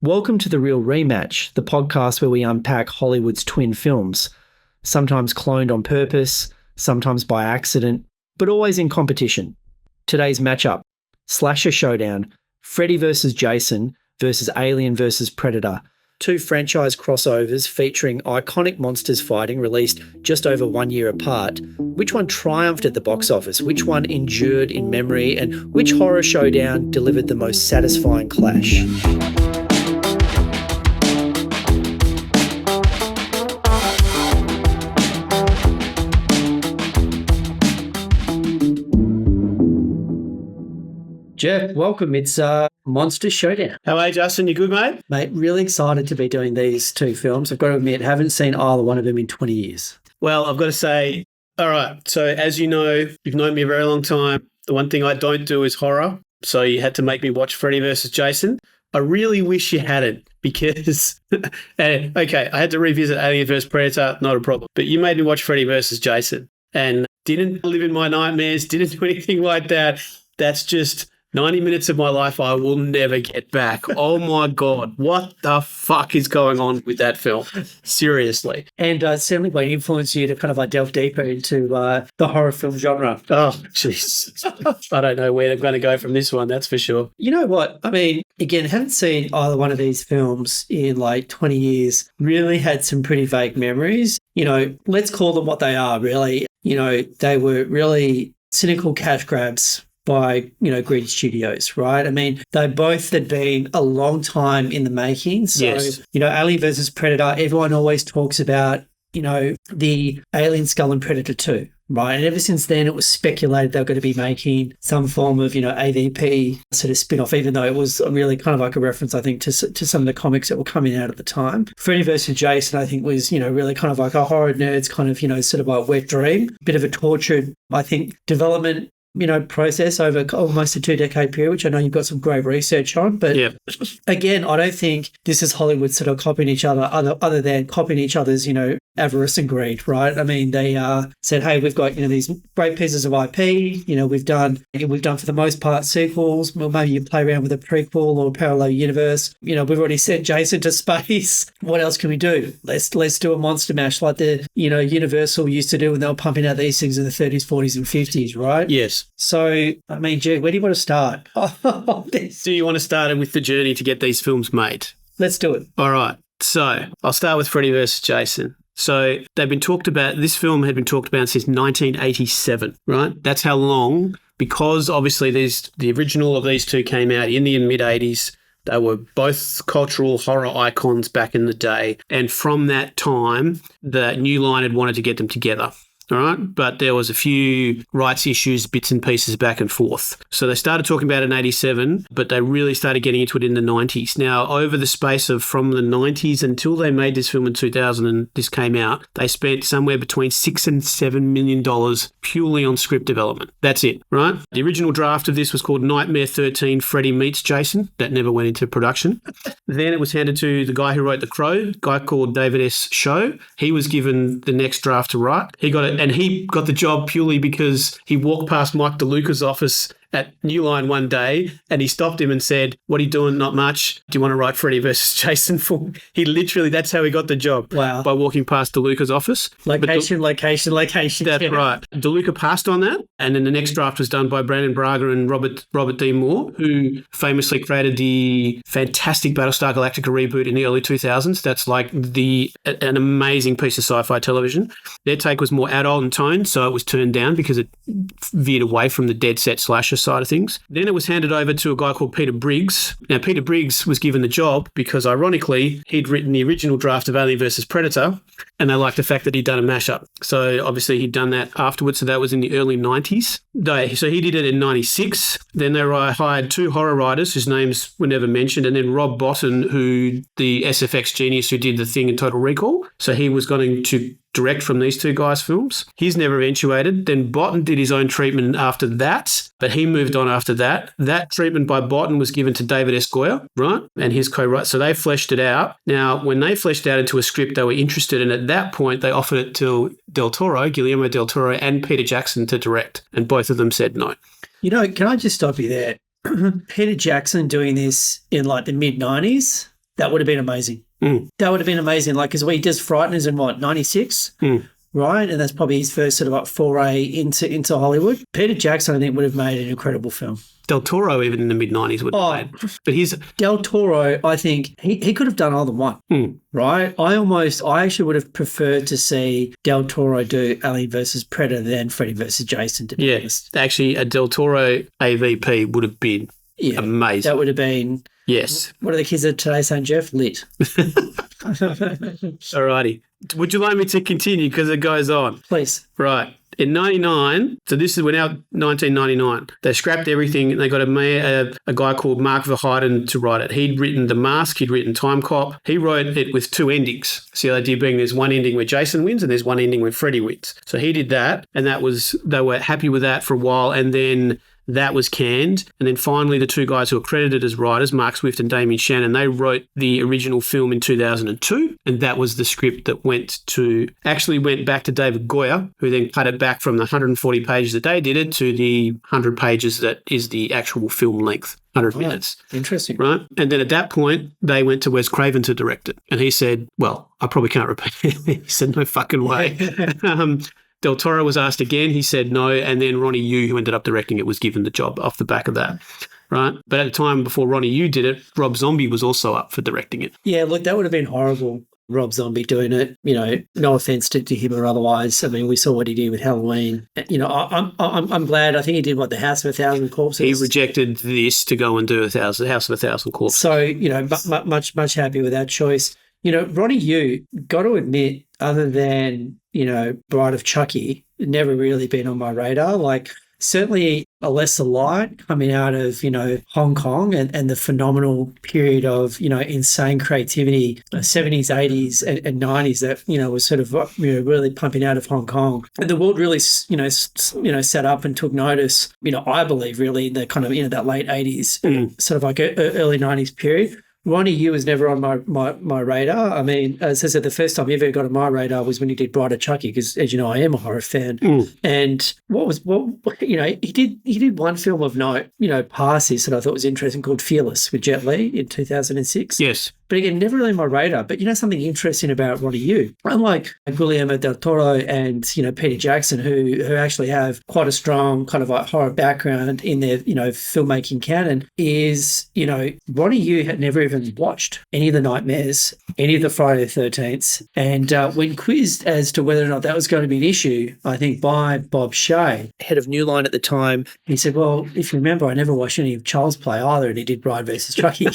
Welcome to the Reel Rematch, the podcast where we unpack Hollywood's twin films, sometimes cloned on purpose, sometimes by accident, but always in competition. Today's matchup, Slasher Showdown, Freddy vs. Jason versus Alien vs. Predator, two franchise crossovers featuring iconic monsters fighting released just over 1 year apart. Which one triumphed at the box office? Which one endured in memory? And which horror showdown delivered the most satisfying clash? Jeff, welcome. It's Monster Showdown. How are you, Justin? You good, mate? Mate, really excited to be doing these two films. I've got to admit, haven't seen either one of them in 20 years. Well, I've got to say, all right, so as you know, you've known me a very long time. The one thing I don't do is horror, so you had to make me watch Freddy vs. Jason. I really wish you hadn't because, okay, I had to revisit Alien vs. Predator, not a problem. But you made me watch Freddy vs. Jason and didn't live in my nightmares, didn't do anything like that. That's just 90 minutes of my life I will never get back. Oh, my God. What the fuck is going on with that film? Seriously. And certainly by influence you to kind of delve deeper into the horror film genre. Oh, jeez. I don't know where I'm going to go from this one, that's for sure. You know what? I mean, again, haven't seen either one of these films in 20 years. Really had some pretty vague memories. You know, let's call them what they are, really. You know, they were really cynical cash grabs by, Green Studios, right? I mean, they both had been a long time in the making. So, yes. Alien versus Predator, everyone always talks about, the Alien Skull and Predator 2, right? And ever since then, it was speculated they were going to be making some form of, AVP sort of spin-off, even though it was really kind of like a reference, I think, to some of the comics that were coming out at the time. Freddy versus Jason, I think, was, really kind of like a horror nerd's kind of, sort of like wet dream. Bit of a tortured, I think, development process over almost a 2-decade period, which I know you've got some great research on. But again, I don't think this is Hollywood sort of copying each other other than copying each other's, avarice and greed, right? I mean, they said, hey, we've got, these great pieces of IP, we've done for the most part sequels. Well, maybe you play around with a prequel or a parallel universe. We've already sent Jason to space. What else can we do? Let's do a monster mash like the, Universal used to do when they were pumping out these things in the 30s, 40s and 50s, right? Yes. So, I mean, Jed, where do you want to start? Do you want to start with the journey to get these films made? Let's do it. All right. So, I'll start with Freddy vs. Jason. So, this film had been talked about since 1987, right? That's how long, because obviously the original of these two came out in the mid-80s. They were both cultural horror icons back in the day. And from that time, the New Line had wanted to get them together. All right. But there was a few rights issues, bits and pieces back and forth. So they started talking about it in 87, but they really started getting into it in the 90s. Now, over the space of from the 90s until they made this film in 2000 and this came out, they spent somewhere between $6 and $7 million purely on script development. That's it, right? The original draft of this was called Nightmare 13, Freddy Meets Jason. That never went into production. Then it was handed to the guy who wrote The Crow, a guy called David S. Show. He was given the next draft to write. He got it. And he got the job purely because he walked past Mike DeLuca's office at New Line one day and he stopped him and said, what are you doing? Not much. Do you want to write Freddy versus Jason for me? He literally, that's how he got the job. Wow. By walking past DeLuca's office. Location. That's right. DeLuca passed on that. And then the next draft was done by Brandon Braga and Robert D. Moore, who famously created the fantastic Battlestar Galactica reboot in the early 2000s. That's like an amazing piece of sci-fi television. Their take was more adult in tone, so it was turned down because it veered away from the dead set slasher side of things. Then it was handed over to a guy called Peter Briggs. Now, Peter Briggs was given the job because, ironically, he'd written the original draft of Alien vs. Predator, and they liked the fact that he'd done a mashup. So, obviously, he'd done that afterwards, so that was in the early 90s. So, he did it in 96. Then they hired two horror writers whose names were never mentioned, and then Rob Bottin, who the SFX genius who did The Thing and Total Recall. So, he was going to direct from these two guys' films. He's never eventuated. Then Bottin did his own treatment after that, but he moved on after that. That treatment by Bottin was given to David S. Goyer, right? And his co-writer. So they fleshed it out. Now, when they fleshed out into a script they were interested in, at that point, they offered it to Guillermo del Toro and Peter Jackson to direct. And both of them said no. Can I just stop you there? Peter Jackson doing this in the mid-90s? That would have been amazing. That would have been amazing. Like, because he does Frighteners in what, 96? Right? And that's probably his first sort of like foray into Hollywood. Peter Jackson, I think, would have made an incredible film. Del Toro, even in the mid-90s, would have made. But he's... Del Toro, I think, he could have done either one, right? I actually would have preferred to see Del Toro do Alien versus Predator than Freddy versus Jason, to be honest. Actually, a Del Toro AVP would have been amazing. That would have been... Yes. What are the kids at today saying, Jeff? Lit. All righty. Would you like me to continue because it goes on? Please. Right. In 99, so we're now 1999, they scrapped everything and they got a guy called Mark Verheiden to write it. He'd written The Mask, he'd written Time Cop. He wrote it with two endings. So the idea being there's one ending where Jason wins and there's one ending where Freddy wins. So he did that, and they were happy with that for a while, and then that was canned. And then finally, the two guys who are credited as writers, Mark Swift and Damien Shannon, they wrote the original film in 2002. And that was the script that went back to David Goyer, who then cut it back from the 140 pages that they did it to the 100 pages that is the actual film length. 100 minutes. Interesting. Right? And then at that point, they went to Wes Craven to direct it. And he said, well, I probably can't repeat it. He said, no fucking way. Del Toro was asked again. He said no. And then Ronnie Yu, who ended up directing it, was given the job off the back of that. Right? But at the time before Ronnie Yu did it, Rob Zombie was also up for directing it. Yeah, look, that would have been horrible, Rob Zombie doing it. You know, no offense to him or otherwise. I mean, we saw what he did with Halloween. You know, I'm glad. I think he did the House of a Thousand Corpses. He rejected this to go and do the House of a Thousand Corpses. So, you know, much happy with that choice. You know, Ronnie Yu, got to admit, other than, you know, Bride of Chucky, never really been on my radar. Like, certainly A Lesser Light coming out of, you know, Hong Kong and the phenomenal period of, you know, insane creativity, 70s, 80s and 90s that, you know, was sort of, you know, really pumping out of Hong Kong. And the world really, set up and took notice, you know, I believe really in the kind of, you know, that late 80s, sort of like early 90s period. Ronnie Yu was never on my radar. I mean, as I said, the first time he ever got on my radar was when he did Bride of Chucky, because, as you know, I am a horror fan. And you know, he did one film of note, you know, past this that I thought was interesting called Fearless with Jet Li in 2006. Yes. But again, never really on my radar. But you know something interesting about Ronnie Yu? Unlike Guillermo del Toro and, you know, Peter Jackson, who actually have quite a strong kind of like horror background in their, you know, filmmaking canon, is, you know, Ronnie Yu had never even watched any of the Nightmares, any of the Friday the 13th. And when quizzed as to whether or not that was going to be an issue, I think by Bob Shea, head of New Line at the time, he said, well, if you remember, I never watched any of Child's Play either, and he did Bride versus Chucky.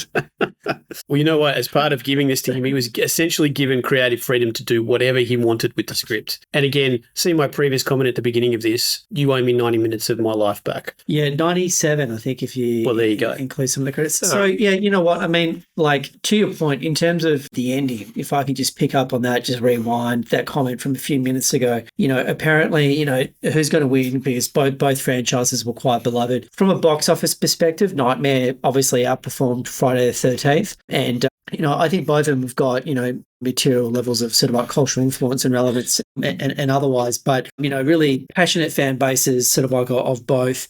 Well, you know what? As part of giving this to him, he was essentially given creative freedom to do whatever he wanted with the script. And again, see my previous comment at the beginning of this, you owe me 90 minutes of my life back. Yeah, 97, I think, if you there you go. Include some of the credits. So, yeah, you know what? I mean, like, to your point, in terms of the ending, if I could just pick up on that, just rewind that comment from a few minutes ago, you know, apparently, you know, who's going to win? Because both franchises were quite beloved. From a box office perspective, Nightmare obviously outperformed Friday the 13th. And, you know, I think both of them have got, you know, material levels of sort of like cultural influence and relevance and otherwise, but, you know, really passionate fan bases sort of like of both.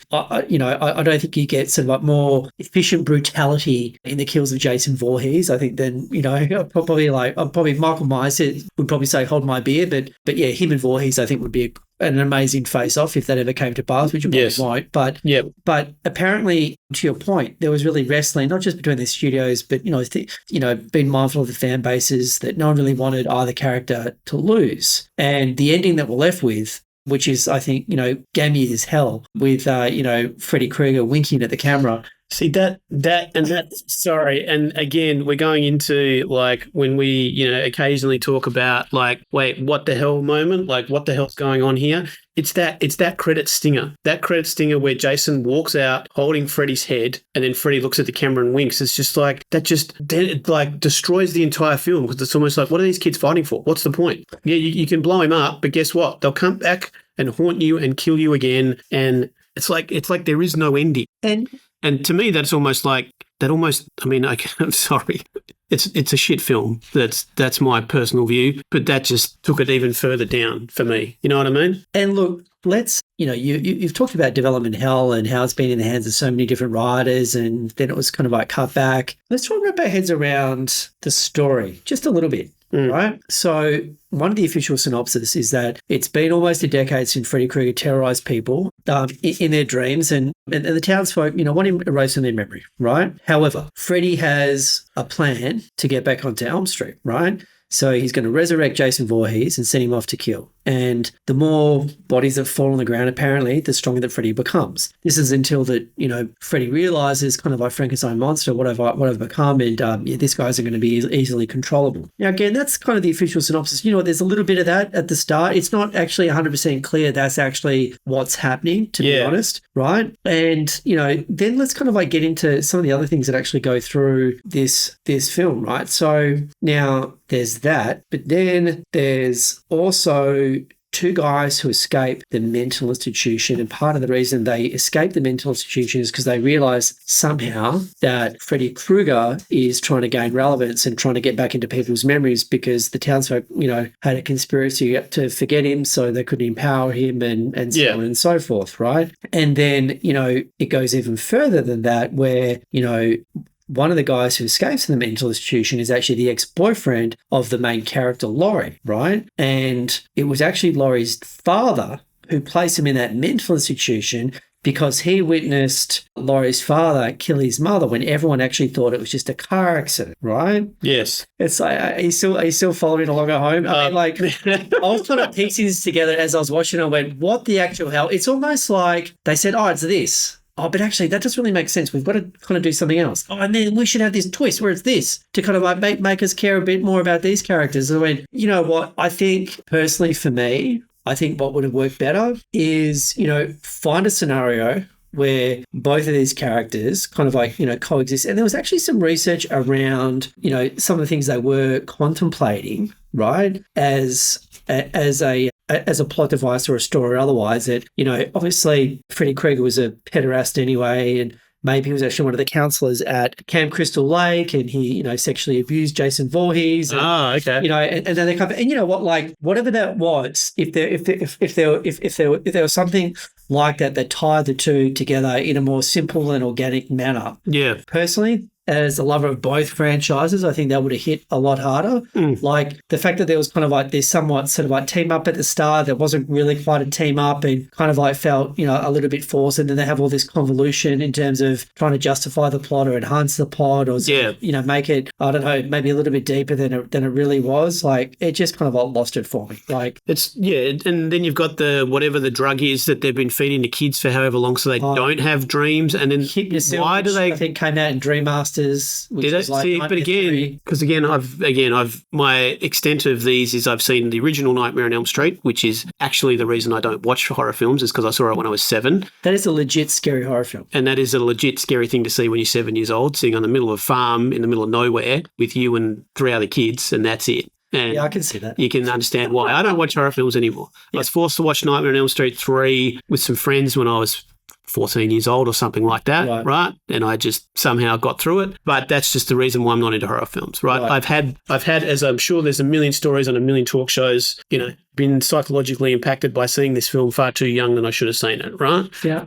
You know, I don't think you get sort of like more efficient brutality in the kills of Jason Voorhees, I think, than, you know, probably Michael Myers would probably say hold my beer, but yeah, him and Voorhees I think would be an amazing face-off if that ever came to pass, which it probably won't. But apparently, to your point, there was really wrestling, not just between the studios, but, you know, being mindful of the fan bases that no one really wanted either character to lose. And the ending that we're left with, which is, I think, you know, gamey as hell, with, you know, Freddy Krueger winking at the camera. See, sorry. And again, we're going into like when we, you know, occasionally talk about like, wait, what the hell moment? Like, what the hell's going on here? It's that credit stinger. That credit stinger where Jason walks out holding Freddy's head and then Freddy looks at the camera and winks. It's just like, that just like destroys the entire film, because it's almost like, what are these kids fighting for? What's the point? Yeah, you can blow him up, but guess what? They'll come back and haunt you and kill you again. And it's like there is no ending. And to me, that's almost like that. I'm sorry, it's a shit film. That's my personal view, but that just took it even further down for me. You know what I mean? And look, let's you've talked about development hell and how it's been in the hands of so many different writers, and then it was kind of like cut back. Let's try and wrap our heads around the story just a little bit. Right. So one of the official synopsis is that it's been almost a decade since Freddy Krueger terrorized people in their dreams, and the townsfolk, want him erased from their memory. Right. However, Freddy has a plan to get back onto Elm Street. Right. So he's going to resurrect Jason Voorhees and send him off to kill. And the more bodies that fall on the ground, apparently, the stronger that Freddy becomes. This is until that, Freddy realizes, kind of like Frankenstein monster, what I've become, and this guy's going to be easily controllable. Now, again, that's kind of the official synopsis. There's a little bit of that at the start. It's not actually 100% clear that's actually what's happening, to be honest, right? And, then let's kind of like get into some of the other things that actually go through this film, right? So now there's that, but then there's also two guys who escape the mental institution, and part of the reason they escape the mental institution is because they realize somehow that Freddy Krueger is trying to gain relevance and trying to get back into people's memories, because the townsfolk, had a conspiracy to forget him so they could empower him and so on and so forth, right? And then, it goes even further than that, where, one of the guys who escapes from the mental institution is actually the ex-boyfriend of the main character, Laurie, right? And it was actually Laurie's father who placed him in that mental institution because he witnessed Laurie's father kill his mother when everyone actually thought it was just a car accident, right? Yes. It's like, are you still following along at home? I was kind of piecing this together as I was watching. I went, what the actual hell? It's almost like they said, it's this. Oh, but actually, that doesn't really make sense. We've got to kind of do something else. Oh, and then we should have this twist where it's this to kind of like make us care a bit more about these characters. I mean, you know what? I think personally for me, I think what would have worked better is, find a scenario where both of these characters kind of like, coexist. And there was actually some research around, some of the things they were contemplating, right, as a plot device or a story or otherwise, that, obviously Freddy Krueger was a pederast anyway, and maybe he was actually one of the counselors at Camp Crystal Lake, and he, sexually abused Jason Voorhees. And, okay. And then they come, and you know what, like whatever that was, if there was something like that tied the two together in a more simple and organic manner. Yeah. Personally, as a lover of both franchises, I think that would have hit a lot harder. Like the fact that there was kind of like this somewhat sort of like team up at the start that wasn't really quite a team up and kind of like felt, a little bit forced. And then they have all this convolution in terms of trying to justify the plot or enhance the plot or, make it, I don't know, maybe a little bit deeper than it really was. Like it just kind of like lost it for me. Like and then you've got the whatever the drug is that they've been feeding to kids for however long, so they don't have dreams. And then why do they? I think came out in Dream Master. Did it? See, but again, because I've my extent of these is I've seen the original Nightmare on Elm Street, which is actually the reason I don't watch horror films, is because I saw it when I was 7. That is a legit scary horror film. And that is a legit scary thing to see when you're 7 years old, sitting on the middle of a farm in the middle of nowhere with you and 3 other kids, and that's it. And I can see that. You can understand why. I don't watch horror films anymore. I was forced to watch Nightmare on Elm Street 3 with some friends when I was 14 years old or something like that, right? And I just somehow got through it. But that's just the reason why I'm not into horror films, right? I've had, as I'm sure there's a million stories on a million talk shows, been psychologically impacted by seeing this film far too young than I should have seen it, right? Yeah.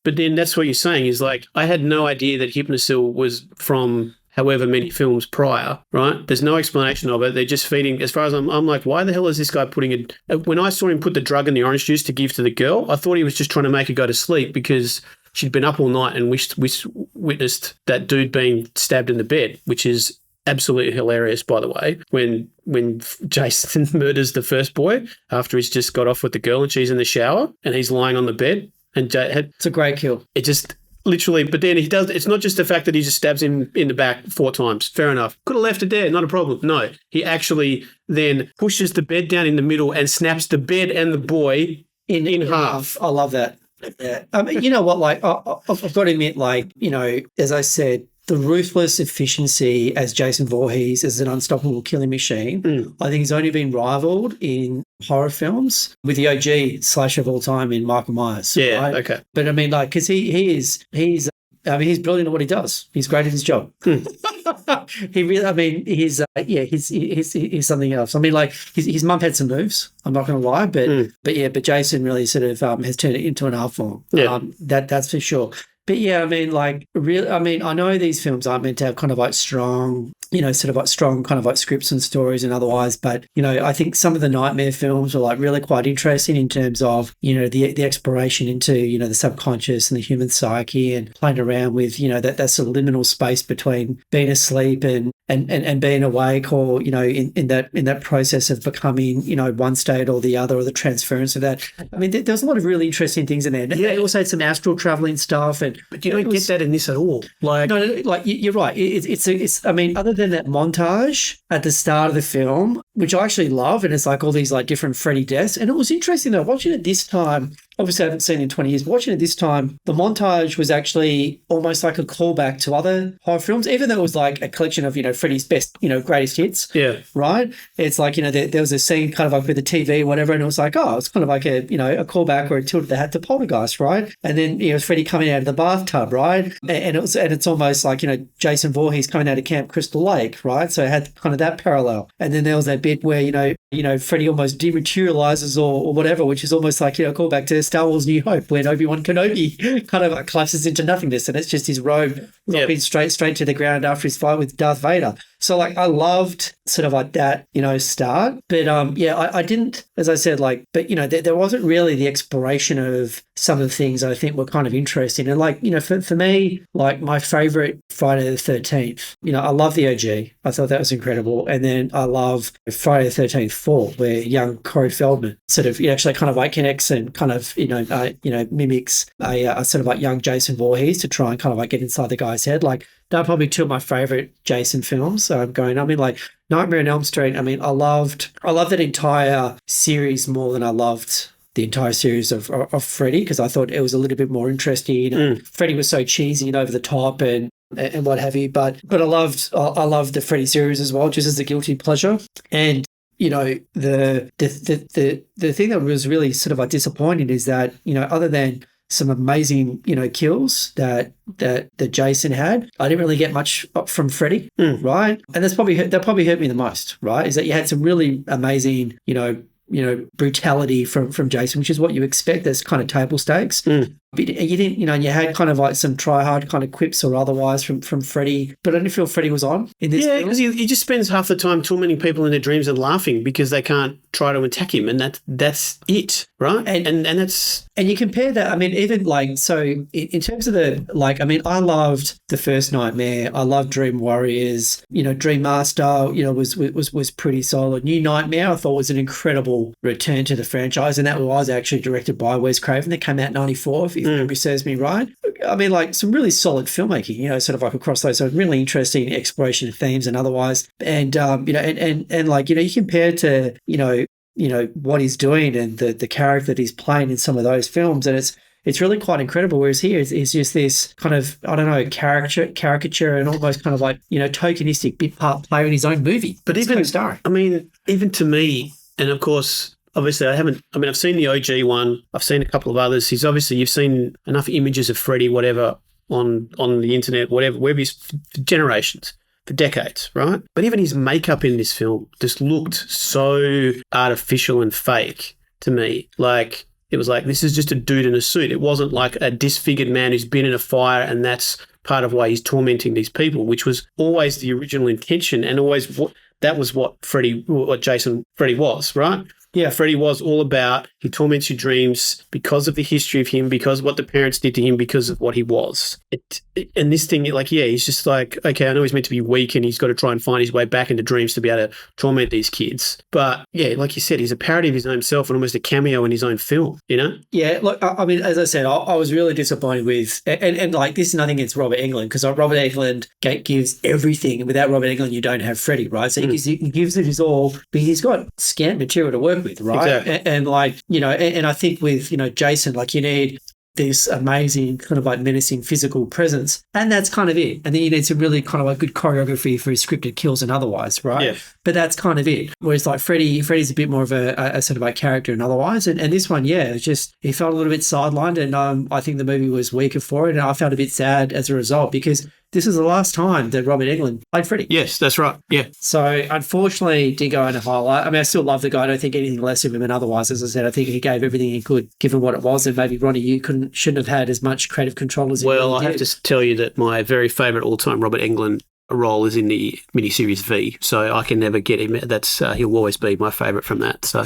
But then that's what you're saying is like, I had no idea that Hypnosil was from however many films prior, right? There's no explanation of it. They're just feeding, as far as I'm like, why the hell is this guy putting it? When I saw him put the drug in the orange juice to give to the girl, I thought he was just trying to make her go to sleep because she'd been up all night and witnessed that dude being stabbed in the bed, which is absolutely hilarious, by the way, when Jason murders the first boy after he's just got off with the girl and she's in the shower and he's lying on the bed. And it's a great kill. It just... Literally, but then he does. It's not just the fact that he just stabs him in the back 4 times. Fair enough. Could have left it there, not a problem. No, he actually then pushes the bed down in the middle and snaps the bed and the boy in half. I love that. Yeah. You know what? Like, I've got to admit, like, as I said, the ruthless efficiency as Jason Voorhees as an unstoppable killing machine, I think has only been rivaled in horror films with the OG slasher of all time in Michael Myers. Yeah, right? okay. But I mean, like, because he's brilliant at what he does. He's great at his job. He really, I mean, he's something else. I mean, like his mum had some moves. I'm not going to lie, but Jason really sort of has turned it into an art form. Yeah. That's for sure. But yeah, I mean, like, really, I mean, I know these films aren't meant to have kind of like strong, sort of like strong kind of like scripts and stories and otherwise. But, I think some of the nightmare films are like really quite interesting in terms of, the exploration into, the subconscious and the human psyche and playing around with, that sort of liminal space between being asleep and being awake, or, in that process of becoming, one state or the other, or the transference of that. I mean, there's a lot of really interesting things in there. Yeah. They also had some astral traveling stuff, but you don't get that in this at all. Like, no, like you're right. It's. I mean, other than that montage at the start of the film, which I actually love, and it's like all these like different Freddy deaths, and it was interesting though watching it this time. Obviously, I haven't seen it in 20 years. But watching it this time, the montage was actually almost like a callback to other horror films, even though it was like a collection of, Freddy's best, greatest hits. Yeah. Right? It's like, there was a scene kind of like with the TV or whatever, and it was like, oh, it's kind of like a, a callback or a tilt of the hat to Poltergeist, right? And then, it's Freddy coming out of the bathtub, right? And it's almost like, Jason Voorhees coming out of Camp Crystal Lake, right? So it had kind of that parallel. And then there was that bit where, Freddy almost dematerializes or whatever, which is almost like, a callback to Star Wars New Hope, when Obi-Wan Kenobi kind of collapses into nothingness, and it's just his robe dropping straight to the ground after his fight with Darth Vader. So like I loved sort of like that, start. But I didn't, as I said, like, but there wasn't really the exploration of some of the things I think were kind of interesting. And like, for me, like my favorite Friday the 13th, I love the OG. I thought that was incredible. And then I love Friday the 13th 4, where young Corey Feldman sort of actually kind of like connects and kind of, mimics a sort of like young Jason Voorhees to try and kind of like get inside the guy's head. Like, they're probably two of my favorite Jason films. So like Nightmare on Elm Street. I mean, I loved that entire series more than I loved the entire series of Freddy, because I thought it was a little bit more interesting. Freddy was so cheesy and over the top and what have you. But I loved the Freddy series as well, just as a guilty pleasure. And the thing that was really sort of like disappointing is that, other than some amazing, kills that Jason had, I didn't really get much from Freddy, right? And that probably hurt me the most, right? Is that you had some really amazing, brutality from Jason, which is what you expect. That's kind of table stakes. But you didn't, you had kind of like some try-hard kind of quips or otherwise from Freddy, but I didn't feel Freddy was on in this film. Because he just spends half the time tormenting people in their dreams and laughing because they can't try to attack him, and that's it, right? And that's... And you compare that, I mean, even like, so in terms of I loved the first Nightmare. I loved Dream Warriors. Dream Master, was pretty solid. New Nightmare, I thought, was an incredible return to the franchise, and that was actually directed by Wes Craven. That came out in 94, if memory serves me right. I mean, like, some really solid filmmaking, sort of like across those, so really interesting exploration of themes and otherwise. And, and like, you compare to, what he's doing and the character that he's playing in some of those films, and it's really quite incredible. Whereas here it's just this kind of, I don't know, caricature and almost kind of like, tokenistic bit part player in his own movie. But even to me, and of course, obviously I've seen the OG one. I've seen a couple of others. You've seen enough images of Freddy, whatever, on the internet, wherever he's for generations, for decades, right? But even his makeup in this film just looked so artificial and fake to me. Like, it was like, this is just a dude in a suit. It wasn't like a disfigured man who's been in a fire and that's part of why he's tormenting these people, which was always the original intention and always that was what Freddy was, right? Yeah, Freddy was all about, he torments your dreams because of the history of him, because of what the parents did to him, because of what he was. And this thing, like, he's just like, okay, I know he's meant to be weak and he's got to try and find his way back into dreams to be able to torment these kids. But yeah, like you said, he's a parody of his own self and almost a cameo in his own film, Yeah, look, I mean, as I said, I was really disappointed with, and like, this is nothing against Robert Englund, because Robert Englund gives everything, and without Robert Englund, you don't have Freddy, right? So he gives it his all, but he's got scant material to work with, right? Exactly. And like, and I think with, Jason, like, you need this amazing kind of like menacing physical presence, and that's kind of it. And then you need some really kind of like good choreography for his scripted kills and otherwise, right? Yeah. But that's kind of it. Whereas like Freddy's a bit more of a sort of like character and otherwise, and this one, it's just, he felt a little bit sidelined, and I think the movie was weaker for it, and I felt a bit sad as a result, because this is the last time that Robert Englund played Freddy. Yes, that's right. Yeah. So unfortunately, didn't go on a highlight. I mean, I still love the guy. I don't think anything less of him. And otherwise, as I said, I think he gave everything he could, given what it was. And maybe Ronnie, you shouldn't have had as much creative control as he Well, really I have did. to tell you that my very favourite all-time Robert Englund role is in the miniseries V, so I can never get him. That's he'll always be my favourite from that. So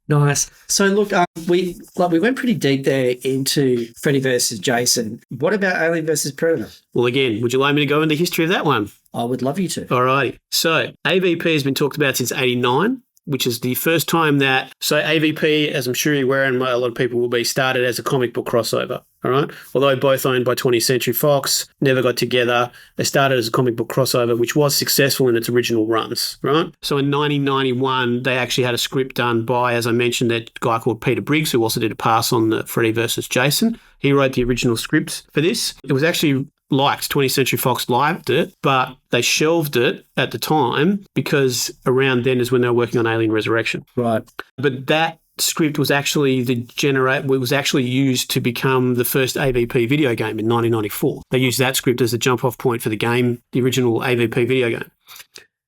Nice. So look, we went pretty deep there into Freddy versus Jason. What about Alien versus Predator? well, again, would you like me to go into the history of that one? I would love you to. Alrighty. So AVP has been talked about since '89. Which is the first time that, so AVP, as I'm sure you're aware, and a lot of people will be, started as a comic book crossover, all right? Although both owned by 20th Century Fox, never got together, they started as a comic book crossover, which was successful in its original runs, right? So in 1991, they actually had a script done by, as I mentioned, that guy called Peter Briggs, who also did a pass on the Freddy versus Jason. He wrote the original script for this. It was actually liked. 20th Century Fox liked it, but they shelved it at the time because around then is when they were working on Alien Resurrection. Right. But that script was actually used to become the first AVP video game in 1994. They used that script as the jump-off point for the game, the original AVP video game.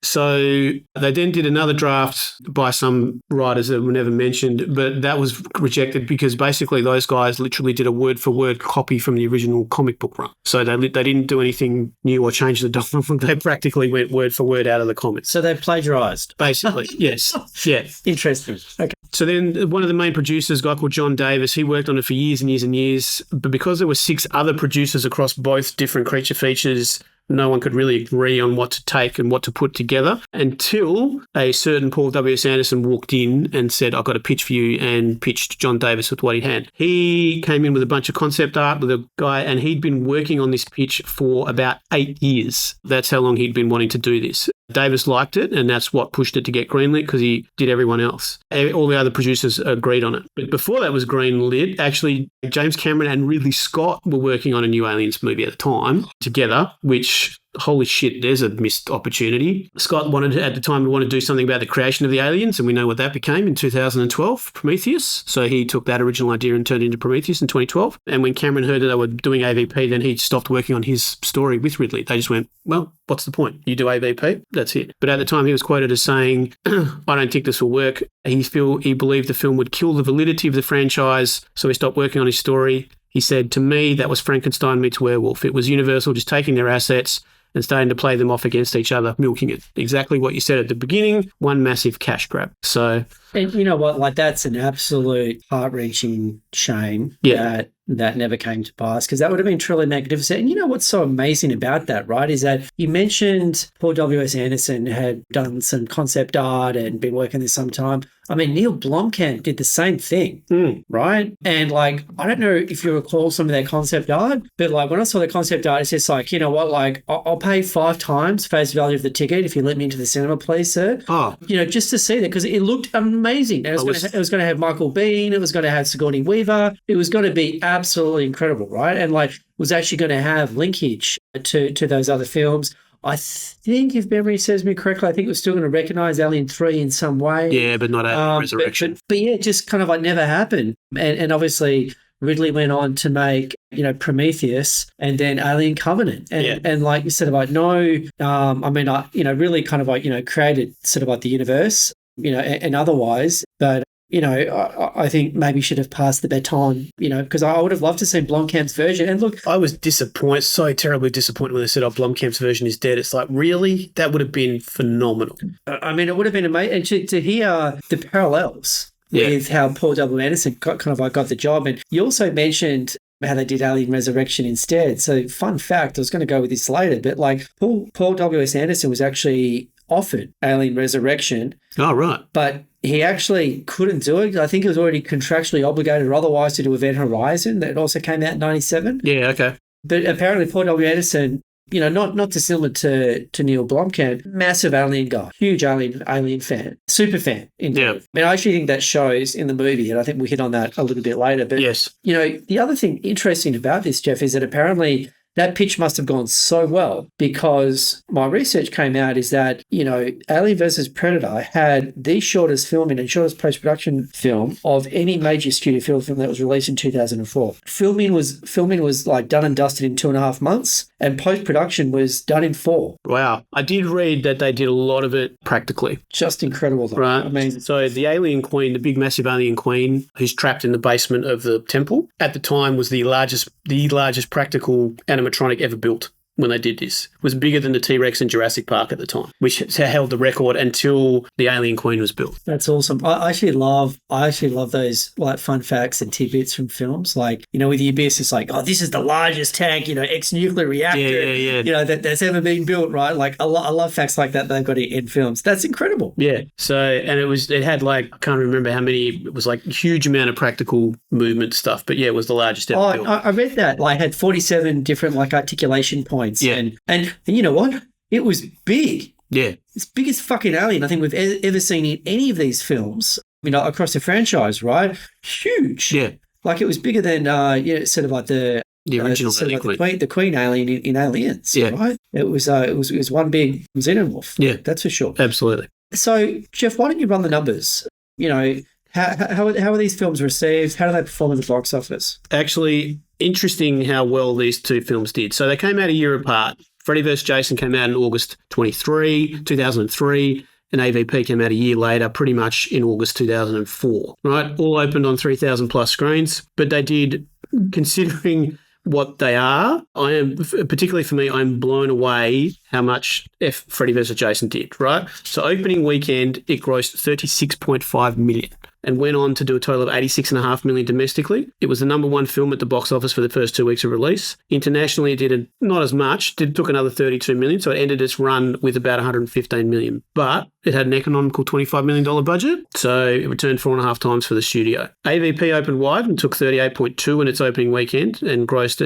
So they then did another draft by some writers that were never mentioned, but that was rejected because basically those guys literally did a word-for-word copy from the original comic book run. So they didn't do anything new or change the document. They practically went word-for-word out of the comics. So they plagiarised. Basically, yes. Yeah. Interesting. Okay. So then one of the main producers, a guy called John Davis, he worked on it for years and years and years, but because there were 6 other producers across both different creature features, no one could really agree on what to take and what to put together until a certain Paul W.S. Anderson walked in and said, I've got a pitch for you, and pitched John Davis with what he had. He came in with a bunch of concept art with a guy, and he'd been working on this pitch for about 8 years. That's how long he'd been wanting to do this. Davis liked it, and that's what pushed it to get greenlit because he did everyone else. All the other producers agreed on it. But before that was greenlit, actually, James Cameron and Ridley Scott were working on a new Aliens movie at the time together, which, holy shit, there's a missed opportunity. Scott at the time wanted to do something about the creation of the aliens, and we know what that became in 2012, Prometheus. So he took that original idea and turned it into Prometheus in 2012. And when Cameron heard that they were doing AVP, then he stopped working on his story with Ridley. They just went, well, what's the point? You do AVP, that's it. But at the time, he was quoted as saying, I don't think this will work. He believed the film would kill the validity of the franchise, so he stopped working on his story. He said, to me, that was Frankenstein meets werewolf. It was Universal just taking their assets and starting to play them off against each other, milking it. Exactly what you said at the beginning, one massive cash grab. So, and you know what? Like, that's an absolute heart-wrenching shame that never came to pass, because that would have been truly magnificent. And you know what's so amazing about that, right, is that you mentioned Paul W.S. Anderson had done some concept art and been working this some time. I mean, Neil Blomkamp did the same thing, right? And like, I don't know if you recall some of their concept art, but like when I saw the concept art, it's just like, you know what, like I'll pay 5 times face value of the ticket if you let me into the cinema, please, sir. Oh. You know, just to see that, because it looked amazing. And it was going to have Michael Biehn, it was going to have Sigourney Weaver, it was going to be absolutely incredible, right? And like, was actually going to have linkage to those other films. I think, if memory serves me correctly, I think it was still going to recognise Alien 3 in some way. Yeah, but not Alien Resurrection. But yeah, it just kind of like never happened. And obviously Ridley went on to make, you know, Prometheus and then Alien Covenant. And like you said about really kind of like, you know, created sort of like the universe, you know, and otherwise. But you know, I think maybe should have passed the baton, you know, because I would have loved to see Blomkamp's version. And look, I was so terribly disappointed when they said, Blomkamp's version is dead. It's like, really? That would have been phenomenal. I mean, it would have been amazing. And to hear the parallels with how Paul W. Anderson got the job. And you also mentioned how they did Alien Resurrection instead. So fun fact, I was going to go with this later, but like Paul W.S. Anderson was actually offered Alien Resurrection. Oh, right. But he actually couldn't do it. I think he was already contractually obligated or otherwise to do Event Horizon that also came out in 97. Yeah, okay. But apparently Paul W. Anderson, you know, not dissimilar to Neil Blomkamp, massive Alien guy, huge Alien fan, super fan. Yeah. And I actually think that shows in the movie, and I think we'll hit on that a little bit later. But, yes, you know, the other thing interesting about this, Jeff, is that apparently that pitch must have gone so well, because my research came out is that, Alien versus Predator had the shortest filming and shortest post-production film of any major studio film that was released in 2004. Filming was like done and dusted in 2.5 months, and post-production was done in 4. Wow. I did read that they did a lot of it practically. Just incredible, though. Right. I mean, so the alien queen, the big massive alien queen who's trapped in the basement of the temple, at the time was the largest practical animatronic ever built. When they did this, it was bigger than the T-Rex in Jurassic Park at the time, which held the record until the Alien Queen was built. That's awesome. I actually love those like fun facts and tidbits from films. Like, with the Abyss, it's like, oh, this is the largest tank, ex-nuclear reactor, that's ever been built, right? Like, I love facts like that they've got in films. That's incredible. Yeah. So, and it had like, I can't remember how many, it was like a huge amount of practical movement stuff, but yeah, it was the largest ever built. I read that, like, had 47 different like articulation points. Yeah. And you know what? It was big. Yeah. It's biggest fucking alien I think we've ever seen in any of these films, across the franchise, right? Huge. Yeah. Like, it was bigger than, sort of like the original alien queen. The queen alien in Aliens, right? It was one big xenomorph. Yeah. That's for sure. Absolutely. So, Jeff, why don't you run the numbers? How are these films received? How do they perform at the box office? Actually, interesting how well these two films did. So they came out a year apart. Freddy vs. Jason came out in August 2003, and AVP came out a year later, pretty much in August 2004, right? All opened on 3,000 plus screens, but they did, considering what they are, particularly for me, I'm blown away how much Freddy vs. Jason did, right? So opening weekend, it grossed 36.5 million. And went on to do a total of $86.5 million domestically. It was the number one film at the box office for the first 2 weeks of release. Internationally, it did not as much. It took another $32 million, so it ended its run with about $115 million. But it had an economical $25 million budget, so it returned 4.5 times for the studio. AVP opened wide and took 38.2 in its opening weekend and grossed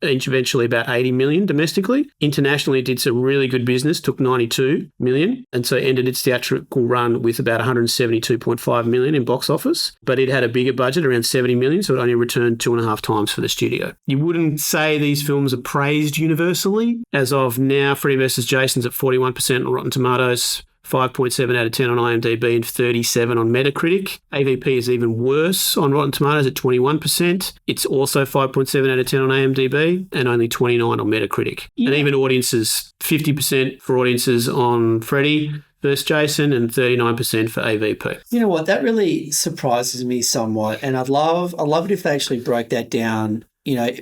eventually about $80 million domestically. Internationally, it did some really good business, took $92 million, and so ended its theatrical run with about $172.5 million in box office, but it had a bigger budget, around $70 million, so it only returned 2.5 times for the studio. You wouldn't say these films are praised universally. As of now, Freddy vs. Jason's at 41% on Rotten Tomatoes, 5.7 out of 10 on IMDb, and 37 on Metacritic. AVP is even worse on Rotten Tomatoes at 21%. It's also 5.7 out of 10 on IMDb and only 29 on Metacritic. Yeah. And even audiences, 50% for audiences on Freddy versus Jason and 39% for AVP. You know what? That really surprises me somewhat, and I'd love it if they actually broke that down,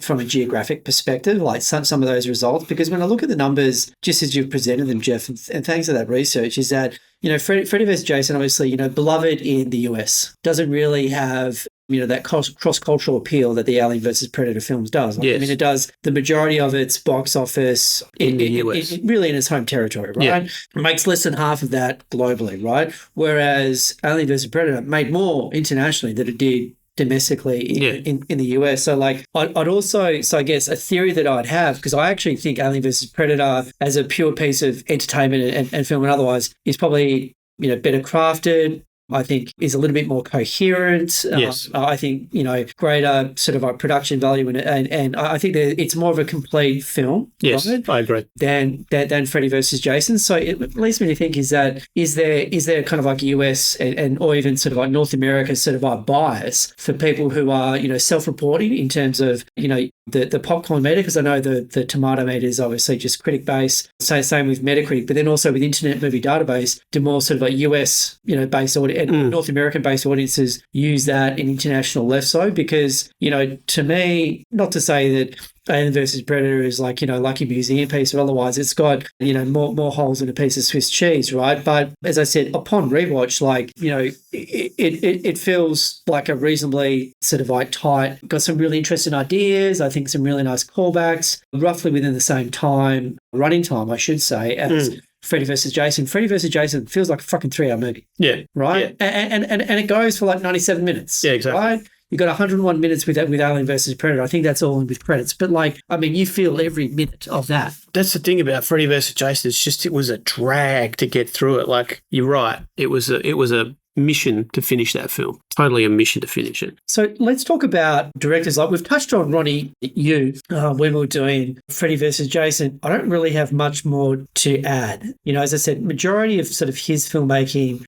from a geographic perspective, like some of those results. Because when I look at the numbers, just as you've presented them, Jeff, and thanks for that research, is that, Freddy vs. Jason, obviously, beloved in the US, doesn't really have that cross-cultural appeal that the Alien versus Predator films does. Yes. I mean, it does the majority of its box office in the US. Really in its home territory, right? Yeah. It makes less than half of that globally, right? Whereas Alien versus Predator made more internationally than it did domestically in the US. So I'd also, I guess a theory that I'd have, because I actually think Alien vs. Predator as a pure piece of entertainment and film and otherwise is probably, better crafted, I think is a little bit more coherent. Yes. I think, greater sort of production value and I think that it's more of a complete film. Yes, right? I agree. Than Freddy versus Jason. So it leads me to think is there kind of like US and or even sort of like North America sort of like bias for people who are, self-reporting in terms of, the popcorn meter, because I know the tomato meter is obviously just critic based. So same with Metacritic, but then also with Internet Movie Database, do more sort of like US, based audience and North American based audiences use that and international less so, because, to me, not to say that Alien versus Predator is like, like a museum piece or otherwise, it's got, more holes in a piece of Swiss cheese, right? But as I said, upon rewatch, it feels like a reasonably sort of like tight, got some really interesting ideas. I think some really nice callbacks, roughly within the same running time, I should say, as Freddy vs. Jason. Freddy vs. Jason feels like a fucking 3-hour movie. Yeah. Right? Yeah. And it goes for like 97 minutes. Yeah, exactly. Right? You've got 101 minutes with Alien versus Predator. I think that's all in with credits. But you feel every minute of that. That's the thing about Freddy versus Jason. It's just, it was a drag to get through it. Like, you're right. It was a mission to finish that film. Totally a mission to finish it. So let's talk about directors. Like we've touched on Ronnie Yu when we were doing Freddy versus Jason. I don't really have much more to add. As I said, majority of sort of his filmmaking,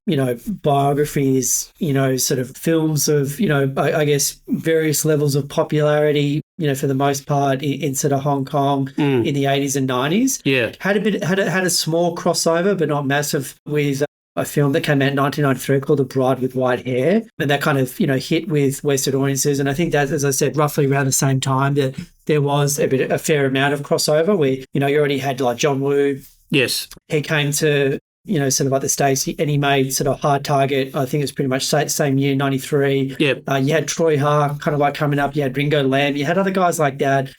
biographies, sort of films of, I guess various levels of popularity, for the most part in sort of Hong Kong in the 80s and 90s. Yeah. Had a small crossover, but not massive, with a film that came out in 1993 called The Bride with White Hair. And that kind of, hit with Western audiences. And I think that, as I said, roughly around the same time that there was a fair amount of crossover where, you already had like John Woo. Yes. He came to, sort of like the States, and he made sort of Hard Target. I think it was pretty much same year, 93. Yep. You had Troy Ha kind of like coming up. You had Ringo Lam. You had other guys like that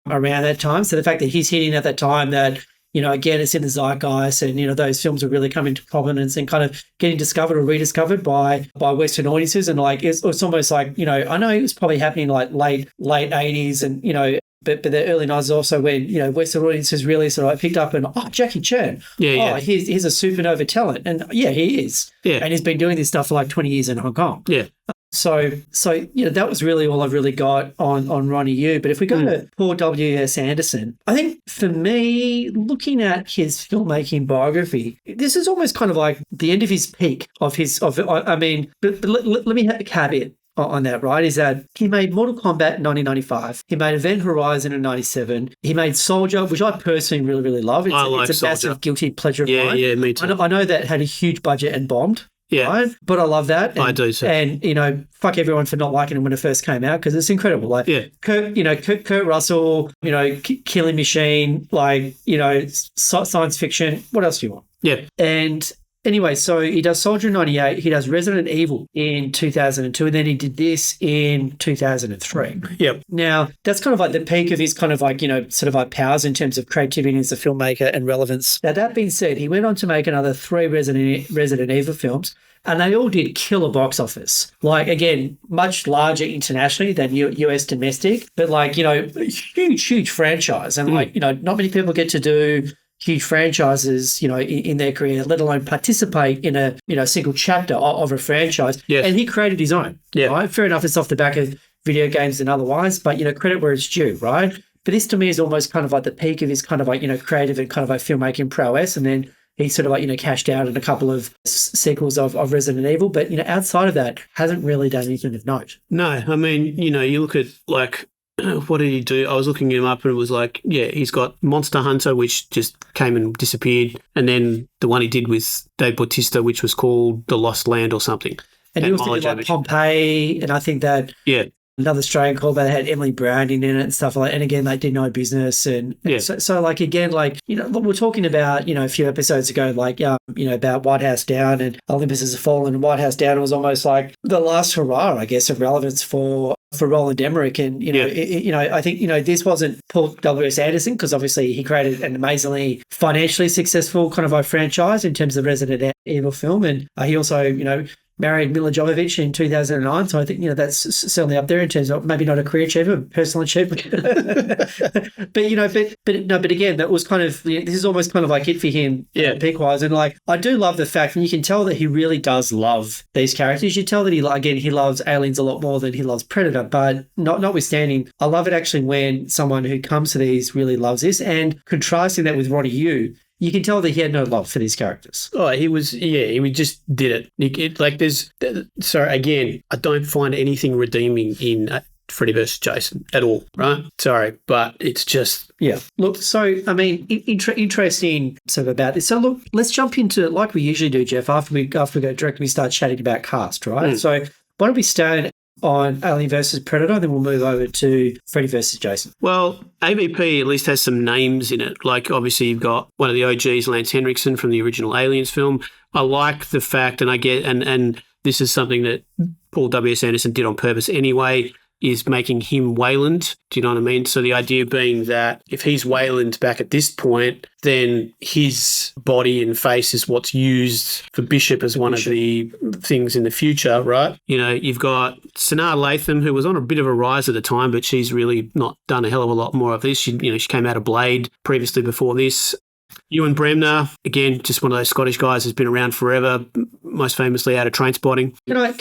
around that time. So the fact that he's hitting at that time that, again, it's in the zeitgeist and, those films are really coming to prominence and kind of getting discovered or rediscovered by Western audiences. And like, it's almost like, I know it was probably happening like late 80s and, but the early 90s also when, Western audiences really sort of like picked up and, Jackie Chan. Yeah. He's a supernova talent. And yeah, he is. Yeah. And he's been doing this stuff for like 20 years in Hong Kong. Yeah. So that was really all I've really got on Ronnie Yu. But if we go to Paul W.S. Anderson, I think for me, looking at his filmmaking biography, this is almost kind of like the end of his peak of his, but let me have a caveat on that, right, is that he made Mortal Kombat in 1995. He made Event Horizon in 97. He made Soldier, which I personally really, really love. It's a Soldier. massive guilty pleasure of mine. Yeah, me too. I know that had a huge budget and bombed. Yeah. Right? But I love that. And, I do too. And, fuck everyone for not liking it when it first came out because it's incredible. Like, Kurt Russell, Killing Machine, like, science fiction. What else do you want? Yeah. And anyway, so he does Soldier in 98. He does Resident Evil in 2002. And then he did this in 2003. Yep. Now, that's kind of like the peak of his kind of like, sort of like powers in terms of creativity as a filmmaker and relevance. Now, that being said, he went on to make another 3 Resident Evil films. And they all did killer box office. Like, again, much larger internationally than US domestic, but like, huge franchise. And like, not many people get to do huge franchises, in their career, let alone participate in a single chapter of a franchise. Yes. And he created his own. Yeah. Right? Fair enough, it's off the back of video games and otherwise, but, credit where it's due, right? But this to me is almost kind of like the peak of his kind of like, creative and kind of like filmmaking prowess. And then he sort of like, cashed out in a couple of sequels of Resident Evil. But, outside of that, hasn't really done anything of note. No, I mean, you look at like, what did he do? I was looking him up and it was like, yeah, he's got Monster Hunter, which just came and disappeared. And then the one he did with Dave Bautista, which was called The Lost Land or something. And he also did like Pompeii. And I think that another Australian callback that had Emily Browning in it and stuff like that. And again, they did no business. And so like, again, like, we're talking about, a few episodes ago, like, about White House Down and Olympus Has Fallen. And White House Down was almost like the last hurrah, I guess, of relevance for Roland Emmerich. And, I think, this wasn't Paul W.S. Anderson because obviously he created an amazingly financially successful kind of a franchise in terms of Resident Evil film. And he also, married Mila Jovovich in 2009. So I think, that's certainly up there in terms of maybe not a career achievement, but personal achievement. but again, that was kind of, this is almost kind of like it for him peak-wise. And like, I do love the fact, and you can tell that he really does love these characters. You tell that he loves aliens a lot more than he loves Predator, but notwithstanding, I love it actually when someone who comes to these really loves this, and contrasting that with Ronnie Yu, you can tell that he had no love for these characters. Oh, he just did it. So again, I don't find anything redeeming in Freddy vs. Jason at all, right? Sorry, but it's just... Yeah. Look, so, I mean, interesting sort of about this. So, look, let's jump into, like we usually do, Jeff, after we go directly, we start chatting about cast, right? So, why don't we start on Alien versus Predator, then we'll move over to Freddy versus Jason. Well, AVP at least has some names in it. Like, obviously, you've got one of the OGs, Lance Henriksen from the original Aliens film. I like the fact, and I get, and this is something that Paul W.S. Anderson did on purpose anyway, is making him Wayland. Do you know what I mean? So the idea being that if he's Wayland back at this point, then his body and face is what's used for Bishop as one of the things in the future, right? You've got Sanaa Lathan, who was on a bit of a rise at the time, but she's really not done a hell of a lot more of this. She came out of Blade previously before this. Ewan Bremner, again, just one of those Scottish guys who's been around forever. most famously out of Trainspotting. Can I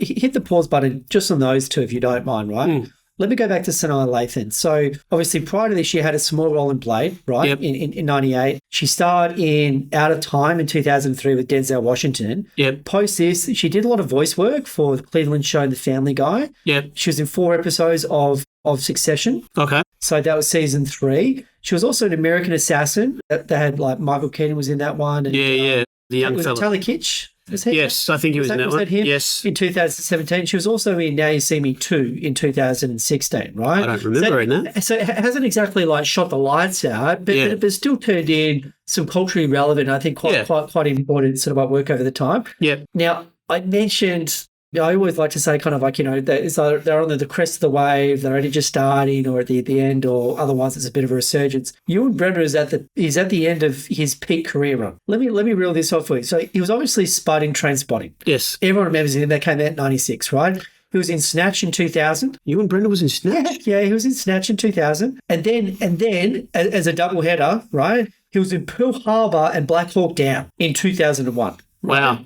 hit the pause button just on those two, if you don't mind, right? Let me go back to Sanaa Lathan. So obviously prior to this, she had a small role in Blade, right? Yep. In 98. She starred in Out of Time in 2003 with Denzel Washington. Yep. Post this, she did a lot of voice work for the Cleveland show The Family Guy. Yep. She was in 4 episodes of Succession. Okay. So that was season 3. She was also an American Assassin. They had like Michael Keaton was in that one. And, The young was fella. Taylor Kitsch. Was he? Yes, I think he was in that one. Him? Yes. In 2017. She was also in Now You See Me 2 in 2016, right? I don't remember in that. So it hasn't exactly like shot the lights out, but still turned in some culturally relevant, I think quite important sort of like work over the time. Yeah. Now, I mentioned, I always like to say kind of like, they're on the crest of the wave, they're only just starting or at the end, or otherwise it's a bit of a resurgence. Ewan Brenner is at the end of his peak career run. Let me reel this off for you. So he was obviously spotting Trainspotting. Yes. Everyone remembers him. That came out in 96, right? He was in Snatch in 2000. Ewan Brenner was in Snatch? Yeah, he was in Snatch in 2000. And then as a double header, right, he was in Pearl Harbor and Black Hawk Down in 2001. Right? Wow.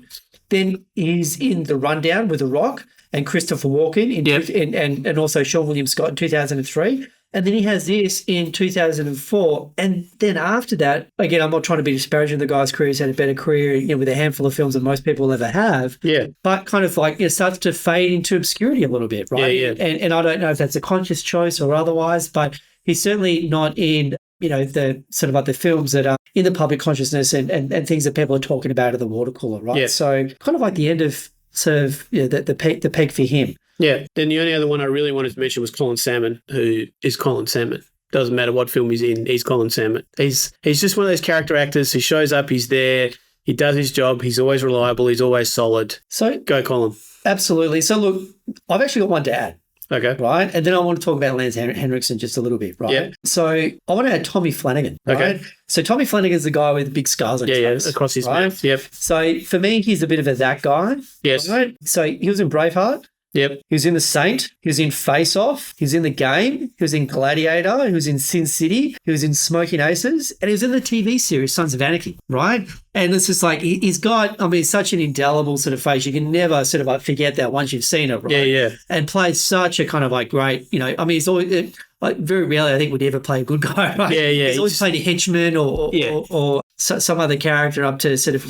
Then he's in The Rundown with The Rock and Christopher Walken and also Sean William Scott in 2003. And then he has this in 2004. And then after that, again, I'm not trying to be disparaging the guy's career. He's had a better career, with a handful of films than most people will ever have. Yeah. But kind of like it starts to fade into obscurity a little bit, right? Yeah. And I don't know if that's a conscious choice or otherwise, but he's certainly not in the sort of like the films that are in the public consciousness and things that people are talking about at the water cooler, right? Yeah. So kind of like the end of sort of the peak for him. Yeah. Then the only other one I really wanted to mention was Colin Salmon, who is Colin Salmon. Doesn't matter what film he's in, he's Colin Salmon. He's just one of those character actors. He shows up, he's there, he does his job, he's always reliable, he's always solid. So go Colin. Absolutely. So look, I've actually got one to add. Okay. Right. And then I want to talk about Lance Henriksen just a little bit, right? Yep. So I want to add Tommy Flanagan, right? Okay. So Tommy Flanagan's the guy with the big scars on his face. Yeah, across his mouth. Yep. So for me, he's a bit of that guy. Yes. Right? So he was in Braveheart. Yep. He was in The Saint. He was in Face Off. He was in The Game. He was in Gladiator. He was in Sin City. He was in Smoking Aces. And he was in the TV series Sons of Anarchy, right? And it's just like he's got, such an indelible sort of face. You can never sort of like forget that once you've seen it, right? Yeah. And played such a kind of like great, he's always, like very rarely I think would he ever play a good guy, right? Yeah. He's always played a henchman or some other character up to sort of,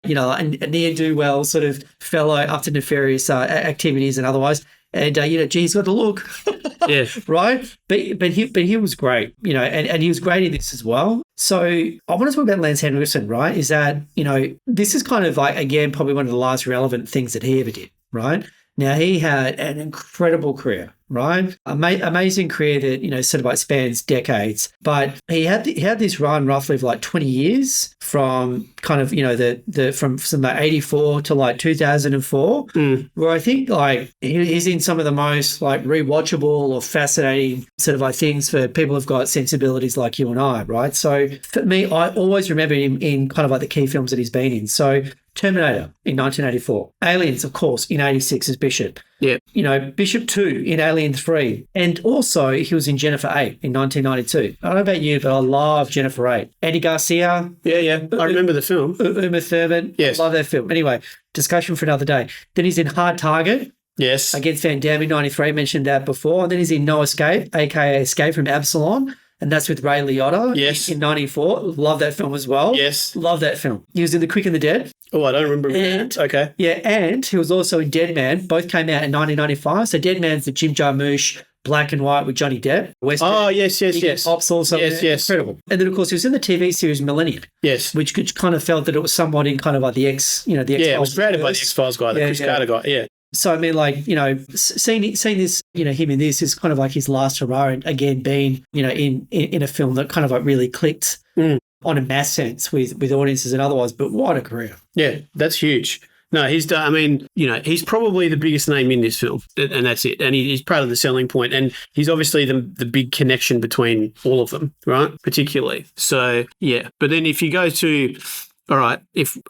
a ne'er-do-well sort of fellow up to nefarious activities and otherwise. And, he's got the look. Yeah. Right? But he was great, and he was great in this as well. So I want to talk about Lance Henriksen, right? Is that, this is kind of like, again, probably one of the last relevant things that he ever did, right? Now, he had an incredible career, right? Amazing career that, sort of like spans decades. But he had this run roughly of like 20 years from kind of, from 84 to like 2004, where I think like he's in some of the most like rewatchable or fascinating sort of like things for people who've got sensibilities like you and I, right? So for me, I always remember him in kind of like the key films that he's been in. So Terminator in 1984. Aliens, of course, in 86 as Bishop. Yeah. Bishop 2 in Alien 3. And also he was in Jennifer 8 in 1992. I don't know about you, but I love Jennifer 8. Andy Garcia. Yeah. I remember the film. Uma Thurman. Yes. I love that film. Anyway, discussion for another day. Then he's in Hard Target. Yes. Against Van Damme in 93. Mentioned that before. And then he's in No Escape, a.k.a. Escape from Absalom. And that's with Ray Liotta in 94. Love that film as well. Yes. Love that film. He was in The Quick and the Dead. Oh, I don't remember that. Okay. Yeah, and he was also in Dead Man. Both came out in 1995. So Dead Man's the Jim Jarmusch black and white with Johnny Depp. Western. Oh, yes. Pops also. Yes. Incredible. And then, of course, he was in the TV series Millennium. Yes. Which kind of felt that it was somewhat in kind of like the X, the X-Files. Yeah, it was created by the X-Files guy, the Chris Carter guy. Yeah. So, seeing this, him in this is kind of like his last hurrah, and again, being, in a film that kind of like really clicked on a mass sense with audiences and otherwise, but what a career. Yeah, that's huge. No, he's done, he's probably the biggest name in this film, and that's it. And he's part of the selling point, and he's obviously the big connection between all of them, right? Particularly. So, yeah. But then if you go to All right.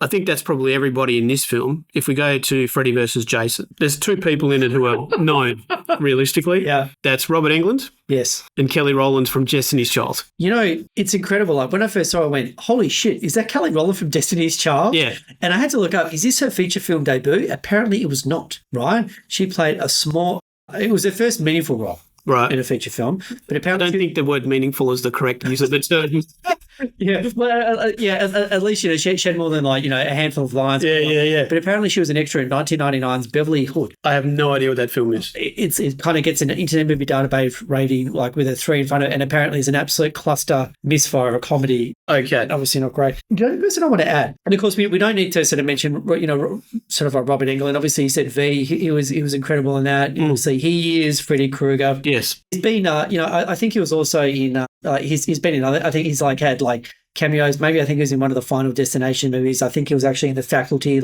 I think that's probably everybody in this film. If we go to Freddy versus Jason, there's two people in it who are known realistically. Yeah. That's Robert Englund. Yes. And Kelly Rowland from Destiny's Child. You know, it's incredible. Like when I first saw it, I went, holy shit, is that Kelly Rowland from Destiny's Child? Yeah. And I had to look up, is this her feature film debut? Apparently it was not, right? She played it was her first meaningful role. Right. In a feature film. But apparently I don't think the word meaningful is the correct use of the term. Yeah, well, at least, she had more than a handful of lines. Yeah. But apparently she was an extra in 1999's Beverly Hood. I have no idea what that film is. It kind of gets an Internet Movie Database rating, with a 3 in front of it, and apparently is an absolute cluster misfire of a comedy. Okay. Obviously not great. The only person I want to add, and of course we don't need to sort of mention, sort of like Robert Englund. Obviously he said V, he was incredible in that. Obviously he is Freddy Krueger. Yes. He's been, I think he was also in, he's been in other, I think he's had cameos. Maybe I think he was in one of the Final Destination movies. I think he was actually in The Faculty.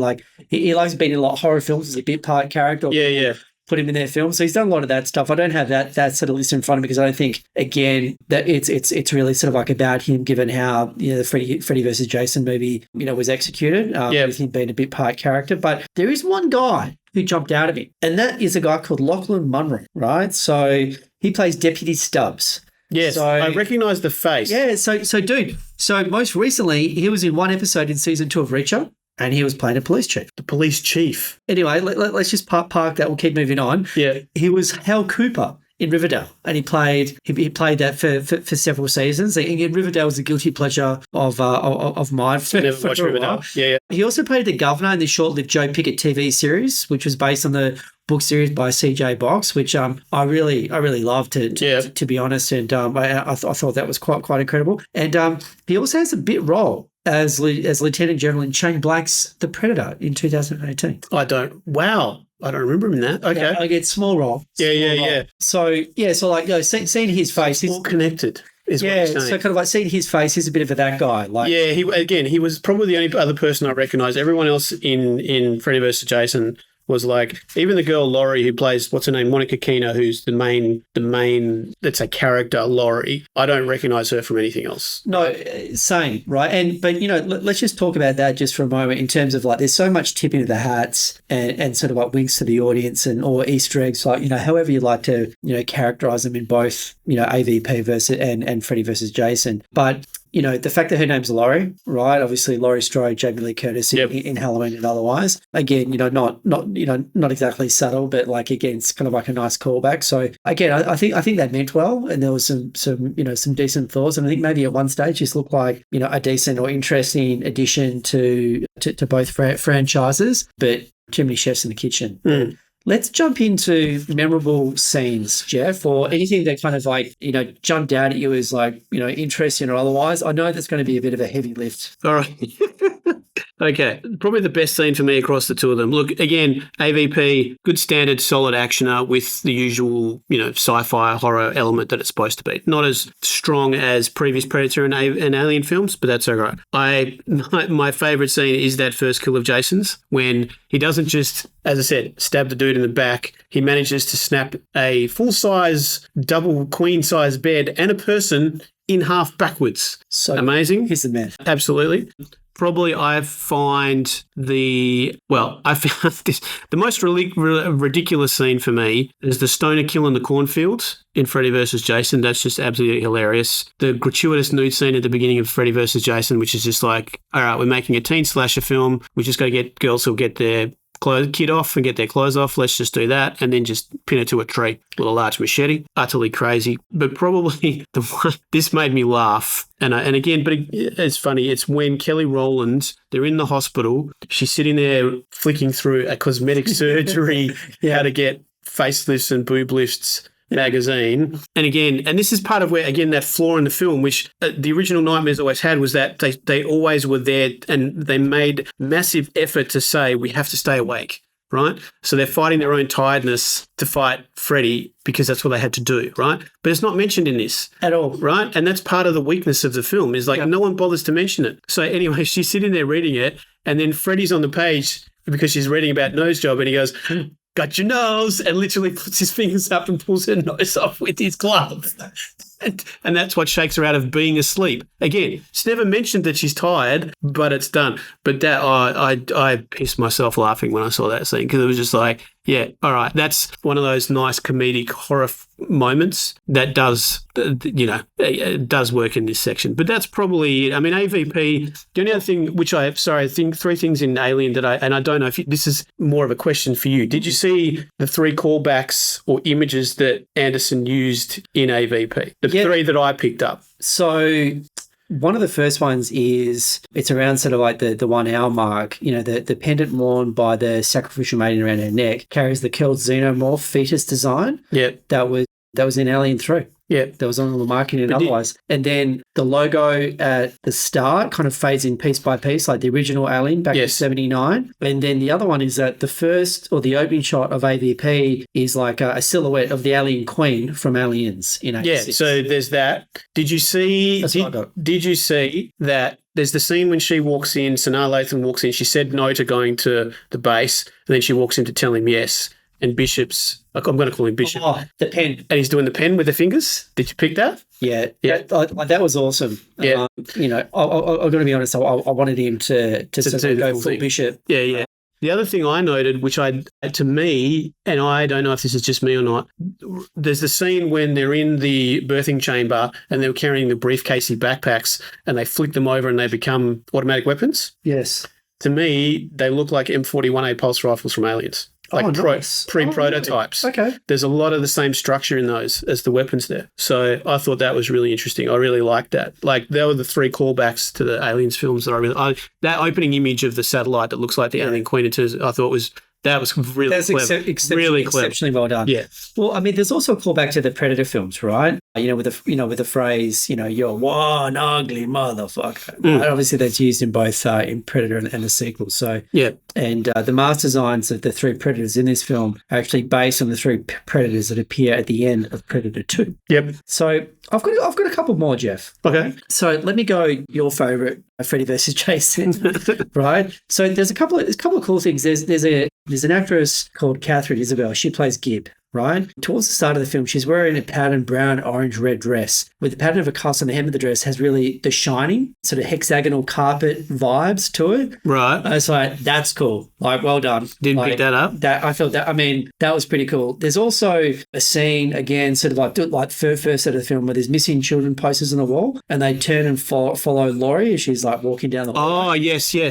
He likes being in a lot of horror films as a bit part character. Yeah. Put him in their film. So he's done a lot of that stuff. I don't have that sort of list in front of me because I don't think, again, that it's really sort of about him, given how the Freddy versus Jason movie was executed. With him being a bit part character. But there is one guy who jumped out of it, and that is a guy called Lachlan Munro, right? So he plays Deputy Stubbs. Yes, so, I recognise the face. Yeah, so most recently he was in one episode in season 2 of Reacher, and he was playing a police chief. The police chief. Anyway, let's just park that. We'll keep moving on. Yeah, he was Hal Cooper in Riverdale, and he played that for several seasons. And Riverdale was a guilty pleasure of mine. Never watched Riverdale. Yeah. He also played the governor in the short-lived Joe Pickett TV series, which was based on the book series by C.J. Box, which I really loved to be honest, and I thought that was quite incredible. And he also has a bit role as Lieutenant General in Shane Black's The Predator in 2018. I don't remember him in that. Okay. Yeah, I get small role. Yeah. So seeing his face, it's all connected. So kind of seeing his face, he's a bit of that guy. He was probably the only other person I recognised. Everyone else in Freddy vs. Jason was even the girl Laurie who plays, what's her name, Monica Keena, who's the main let's say character Laurie. I don't recognise her from anything else. No, same, right? But let's just talk about that just for a moment in terms of there's so much tipping of the hats and sort of winks to the audience or Easter eggs, however you like to characterise them in both AVP versus and Freddy versus Jason, but. The fact that her name's Laurie, right? Obviously, Laurie Strode, Jamie Lee Curtis in Halloween and otherwise. Again, not exactly subtle, but again, it's kind of a nice callback. So again, I think that meant well, and there was some decent thoughts, and I think maybe at one stage this looked like a decent or interesting addition to both franchises, but too many chefs in the kitchen. Let's jump into memorable scenes, Jeff, or anything that kind of jumped out at you as interesting or otherwise. I know that's going to be a bit of a heavy lift. All right. Okay. Probably the best scene for me across the two of them. Look, again, AVP, good standard, solid actioner with the usual, sci-fi horror element that it's supposed to be. Not as strong as previous Predator and Alien films, but that's all right. My favourite scene is that first kill of Jason's when he doesn't just, as I said, stab the dude in the back. He manages to snap a full-size, double queen-size bed and a person in half backwards. So amazing. He's the man. Absolutely. Probably I found the most ridiculous scene for me is the stoner kill in the cornfields in Freddy vs. Jason. That's just absolutely hilarious. The gratuitous nude scene at the beginning of Freddy vs. Jason, which is just all right, we're making a teen slasher film. We just got to get girls who'll get their kid off and get their clothes off. Let's just do that, and then just pin it to a tree with a large machete. Utterly crazy, but probably the one this made me laugh. And again, but it's funny. It's when Kelly Rowland, they're in the hospital. She's sitting there flicking through a cosmetic surgery, how to get facelifts and boob lifts magazine. And this is part of where, again, that flaw in the film, which the original Nightmares always had, was that they always were there and they made massive effort to say, we have to stay awake, right? So they're fighting their own tiredness to fight Freddy because that's what they had to do, right? But it's not mentioned in this at all, right? And that's part of the weakness of the film is no one bothers to mention it. So anyway, she's sitting there reading it, and then Freddy's on the page because she's reading about nose job, and he goes, got your nose, and literally puts his fingers up and pulls her nose off with his glove. And that's what shakes her out of being asleep. Again, it's never mentioned that she's tired, but it's done. But that I pissed myself laughing when I saw that scene because it was just like, yeah, all right, that's one of those nice comedic horror moments that does, does work in this section. But that's probably, I mean, AVP, the only other thing I think three things in Alien that I don't know if this is more of a question for you. Did you see the 3 callbacks or images that Anderson used in AVP? The 3 that I picked up. So one of the first ones is it's around sort of like the 1 hour mark. The pendant worn by the sacrificial maiden around her neck carries the killed Xenomorph fetus design. Yeah. That was in Alien 3. Yeah, that was on the marketing and otherwise. And then the logo at the start kind of fades in piece by piece, like the original Alien back in 79. And then the other one is that the first or the opening shot of AVP is like a silhouette of the alien queen from Aliens in 86. Yeah, so there's that. Did you see that there's the scene when she walks in, Sanaa Lathan walks in, she said no to going to the base, and then she walks in to tell him yes. And Bishop's, I'm going to call him Bishop. Oh, the pen. And he's doing the pen with the fingers. Did you pick that? Yeah. That was awesome. Yeah. I'm going to be honest, I wanted him to go full Bishop. Yeah, yeah. The other thing I noted, to me, and I don't know if this is just me or not, there's the scene when they're in the birthing chamber and they're carrying the briefcasey backpacks and they flick them over and they become automatic weapons. Yes. To me, they look like M41A pulse rifles from Aliens. Like pre-prototypes. Really? Okay. There's a lot of the same structure in those as the weapons there. So I thought that was really interesting. I really liked that. Like, they were the 3 callbacks to the Aliens films that that opening image of the satellite that looks like the Alien Queen, I thought was really clever. Really clever. Exceptionally well done. Yeah. Well, I mean, there's also a callback to the Predator films, right? With the phrase, you're one ugly motherfucker. Right? Obviously, that's used in both in Predator and the sequel. So yeah. And the mask designs of the 3 Predators in this film are actually based on the 3 Predators that appear at the end of Predator 2. Yep. So I've got a couple more, Jeff. Okay. So let me go your favourite, Freddy versus Jason, right? So there's a couple of cool things. There's an actress called Catherine Isabel. She plays Gib. Right? Towards the start of the film, she's wearing a patterned brown, orange, red dress with the pattern of a cross on the hem of the dress has really the shining sort of hexagonal carpet vibes to it. Right. I was like, that's cool. Like, well done. Didn't pick that up. That was pretty cool. There's also a scene, again, sort of like first set of the film where there's missing children posters on the wall and they turn and follow Laurie as she's like walking down the hall. Oh, yes. I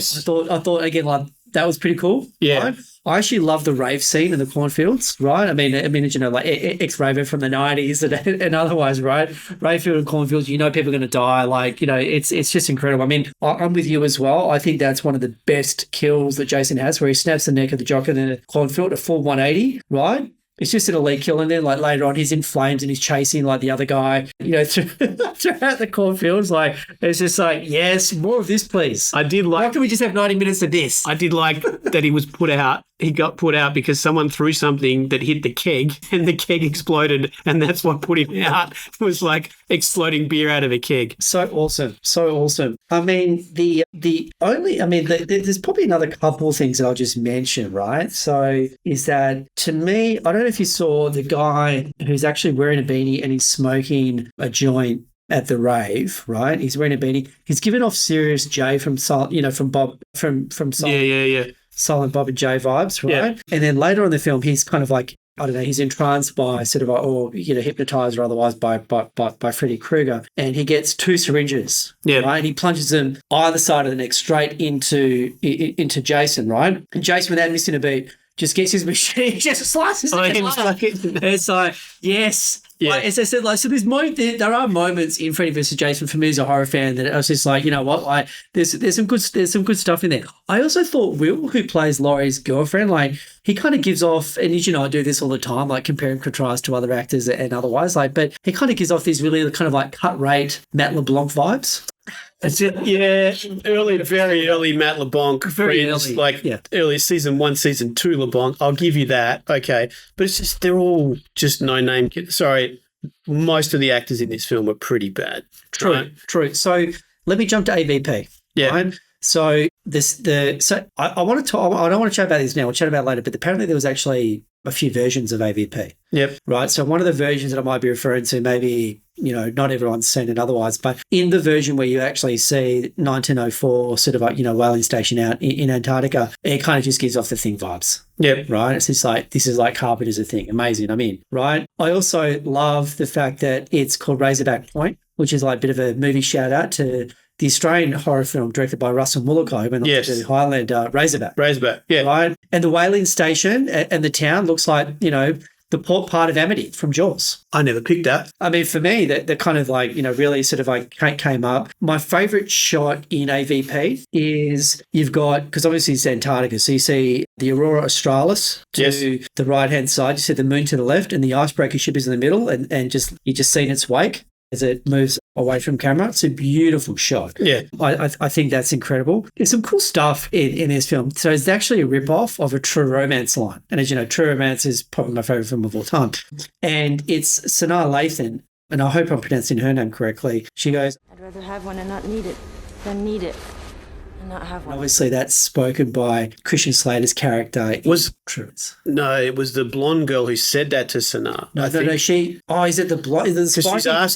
thought again, like, that was pretty cool. Yeah. Right? I actually love the rave scene in the cornfields, right? I mean, like ex-raver from the 90s and otherwise, right? Rave field and cornfields, people are going to die. Like, it's just incredible. I mean, I'm with you as well. I think that's one of the best kills that Jason has, where he snaps the neck of the jock in the cornfield, a full 180, right? It's just an elite kill, and then like later on, he's in flames and he's chasing like the other guy, throughout the cornfields. Like, it's just like, yes, more of this, please. I did like. Why can we just have 90 minutes of this? I did like that he was put out. He got put out because someone threw something that hit the keg, and the keg exploded, and that's what put him out. It was like exploding beer out of a keg. So awesome. I mean, there's probably another couple of things that I'll just mention, right? So is that, to me, I don't know if you saw the guy who's actually wearing a beanie and he's smoking a joint at the rave, right? He's wearing a beanie. He's giving off serious J from Bob from Yeah. Silent Bob and Jay vibes, right? Yeah. And then later on in the film, he's kind of like, I don't know, he's entranced by sort of, or hypnotized or otherwise by Freddy Krueger, and he gets 2 syringes, right? And he plunges them either side of the neck straight into Jason, right? And Jason, without missing a beat, just gets his machine, just slices it. It's like, yes. Yeah. Like, as I said, like, so there are moments in Freddy vs. Jason for me as a horror fan that I was just like, you know what, like, there's some good stuff in there. I also thought Will, who plays Laurie's girlfriend, like, he kind of gives off, and I do this all the time, like compare and contrast to other actors and otherwise, like, but he kind of gives off these really kind of like cut rate Matt LeBlanc vibes. That's it. Yeah, very early Matt LeBlanc. Very early. Early season 1, season 2 LeBlanc. I'll give you that. Okay. But it's just, they're all just no-name kids. Sorry, most of the actors in this film are pretty bad. True. So let me jump to AVP. Yeah. Right? So I want to talk. I don't want to chat about this now. We'll chat about it later. But apparently there was actually a few versions of AVP. Yep. Right. So one of the versions that I might be referring to, maybe, not everyone's seen it otherwise, but in the version where you actually see 1904 sort of like, whaling station out in Antarctica, it kind of just gives off the Thing vibes. Yep. Right. It's just like, this is like Carpenter's a Thing. Amazing. I'm in. Right. I also love the fact that it's called Razorback Point, which is like a bit of a movie shout out to the Australian horror film directed by Russell Mulcahy, who went on to do Highlander, Razorback. Razorback, yeah. Right? And the whaling station and the town looks like, the port part of Amity from Jaws. I never picked that. I mean, for me, that kind of like, really sort of like came up. My favourite shot in AVP is you've got, because obviously it's Antarctica, so you see the Aurora Australis to the right-hand side, you see the moon to the left, and the icebreaker ship is in the middle, and you just see in its wake as it moves away from camera. It's a beautiful shot. Yeah. I think that's incredible. There's some cool stuff in this film. So it's actually a rip-off of a True Romance line. And as you know, True Romance is probably my favourite film of all time. And it's Sanaa Lathan, and I hope I'm pronouncing her name correctly. She goes, I'd rather have one and not need it than need it and not have one. Obviously, that's spoken by Christian Slater's character. No, it was the blonde girl who said that to Sanaa. No, she. Oh, is it the blonde? Because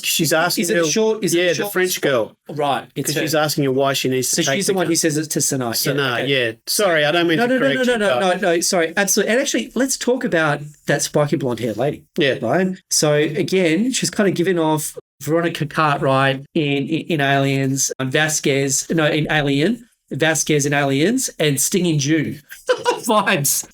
she's asking. Is it short? The French girl. Right. Because she's asking her why she needs to. So she's the one who says it to Sanaa. Sanaa, yeah. Sorry, I don't mean to correct you. No. Sorry, absolutely. And actually, let's talk about that spiky blonde hair lady. Yeah. Right. So again, she's kind of giving off Veronica Cartwright in Aliens, in Alien. Vasquez in Aliens, and Stinging June vibes,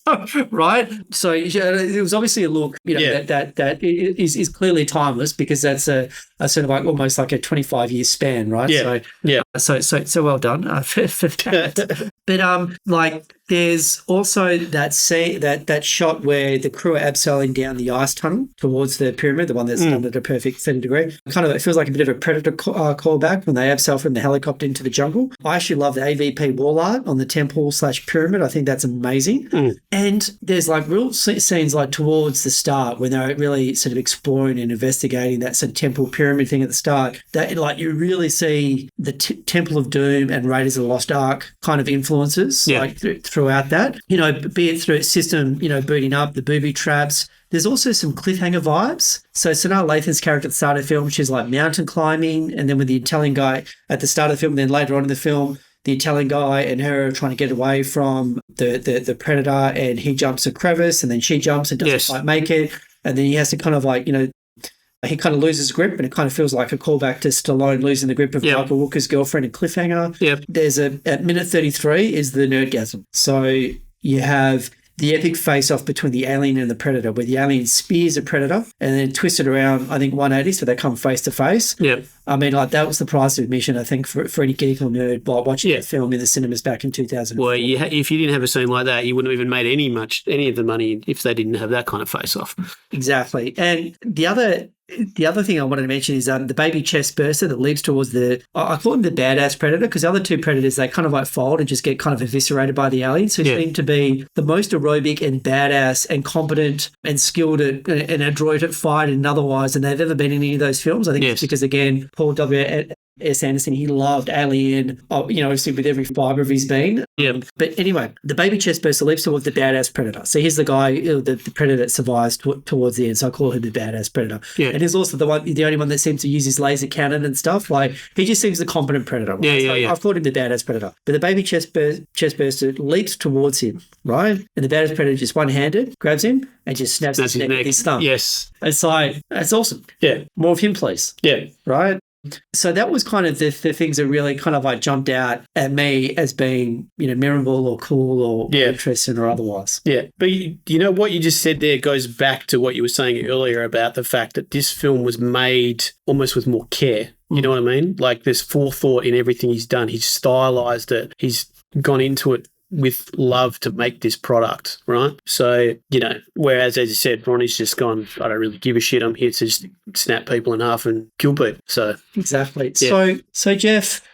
right? So it was obviously a look, that is clearly timeless, because that's a sort of like almost like a 25-year span, right? Yeah. So well done for that. But like, there's also that shot where the crew are abseiling down the ice tunnel towards the pyramid, the one that's done at a perfect 30 degree. Kind of, it feels like a bit of a Predator callback when they abseil from the helicopter into the jungle. I actually love the AVP wall art on the temple/pyramid. I think that's amazing. And there's like real scenes like towards the start when they're really sort of exploring and investigating that sort of temple pyramid thing at the start. That like you really see the Temple of Doom and Raiders of the Lost Ark kind of influences like throughout that. Be it through its system, booting up the booby traps. There's also some cliffhanger vibes. So Sanaa Lathan's character at the start of the film, she's like mountain climbing, and then with the Italian guy at the start of the film, then later on in the film, the Italian guy and her are trying to get away from the predator, and he jumps a crevice, and then she jumps and doesn't quite make it, and then he has to kind of like, he kind of loses grip, and it kind of feels like a callback to Stallone losing the grip of Michael Walker's girlfriend in Cliffhanger. Yep. There's at minute 33 is the nerdgasm. So you have the epic face-off between the alien and the predator, where the alien spears a predator and then twists it around, I think, 180, so they come face to face. Yep. I mean, like, that was the price of admission, I think, for any geek or nerd while watching that film in the cinemas back in 2004. Well, if you didn't have a scene like that, you wouldn't have even made any of the money if they didn't have that kind of face-off. Exactly. And the other thing I wanted to mention is the baby chest burster that leaps towards I call him the badass predator, because the other two predators, they kind of like fold and just get kind of eviscerated by the alien. So he seemed to be the most aerobic and badass and competent and skilled and adroit at fight and otherwise than they've ever been in any of those films. I think it's because, again, Paul W.S. Anderson, he loved Alien, obviously with every fibre of his being. Yeah. But anyway, the baby chest burster leaps towards the badass predator. So he's the guy, the predator that survives towards the end. So I call him the badass predator. Yeah. And he's also the only one that seems to use his laser cannon and stuff. Like, he just seems the competent predator. Right? I've called him the badass predator. But the baby chest burster leaps towards him, right? And the badass predator just one-handed grabs him and just snaps his neck with his thumb. Yes. It's like, that's awesome. Yeah. More of him, please. Yeah. Right? So that was kind of the things that really kind of like jumped out at me as being, memorable or cool or interesting or otherwise. Yeah. But what you just said there goes back to what you were saying earlier about the fact that this film was made almost with more care. You know what I mean? Like, there's forethought in everything he's done. He's stylized it. He's gone into it with love to make this product, right? So, whereas, as you said, Ronnie's just gone, I don't really give a shit. I'm here to just snap people in half and kill people. So exactly. Yeah. So Jeff,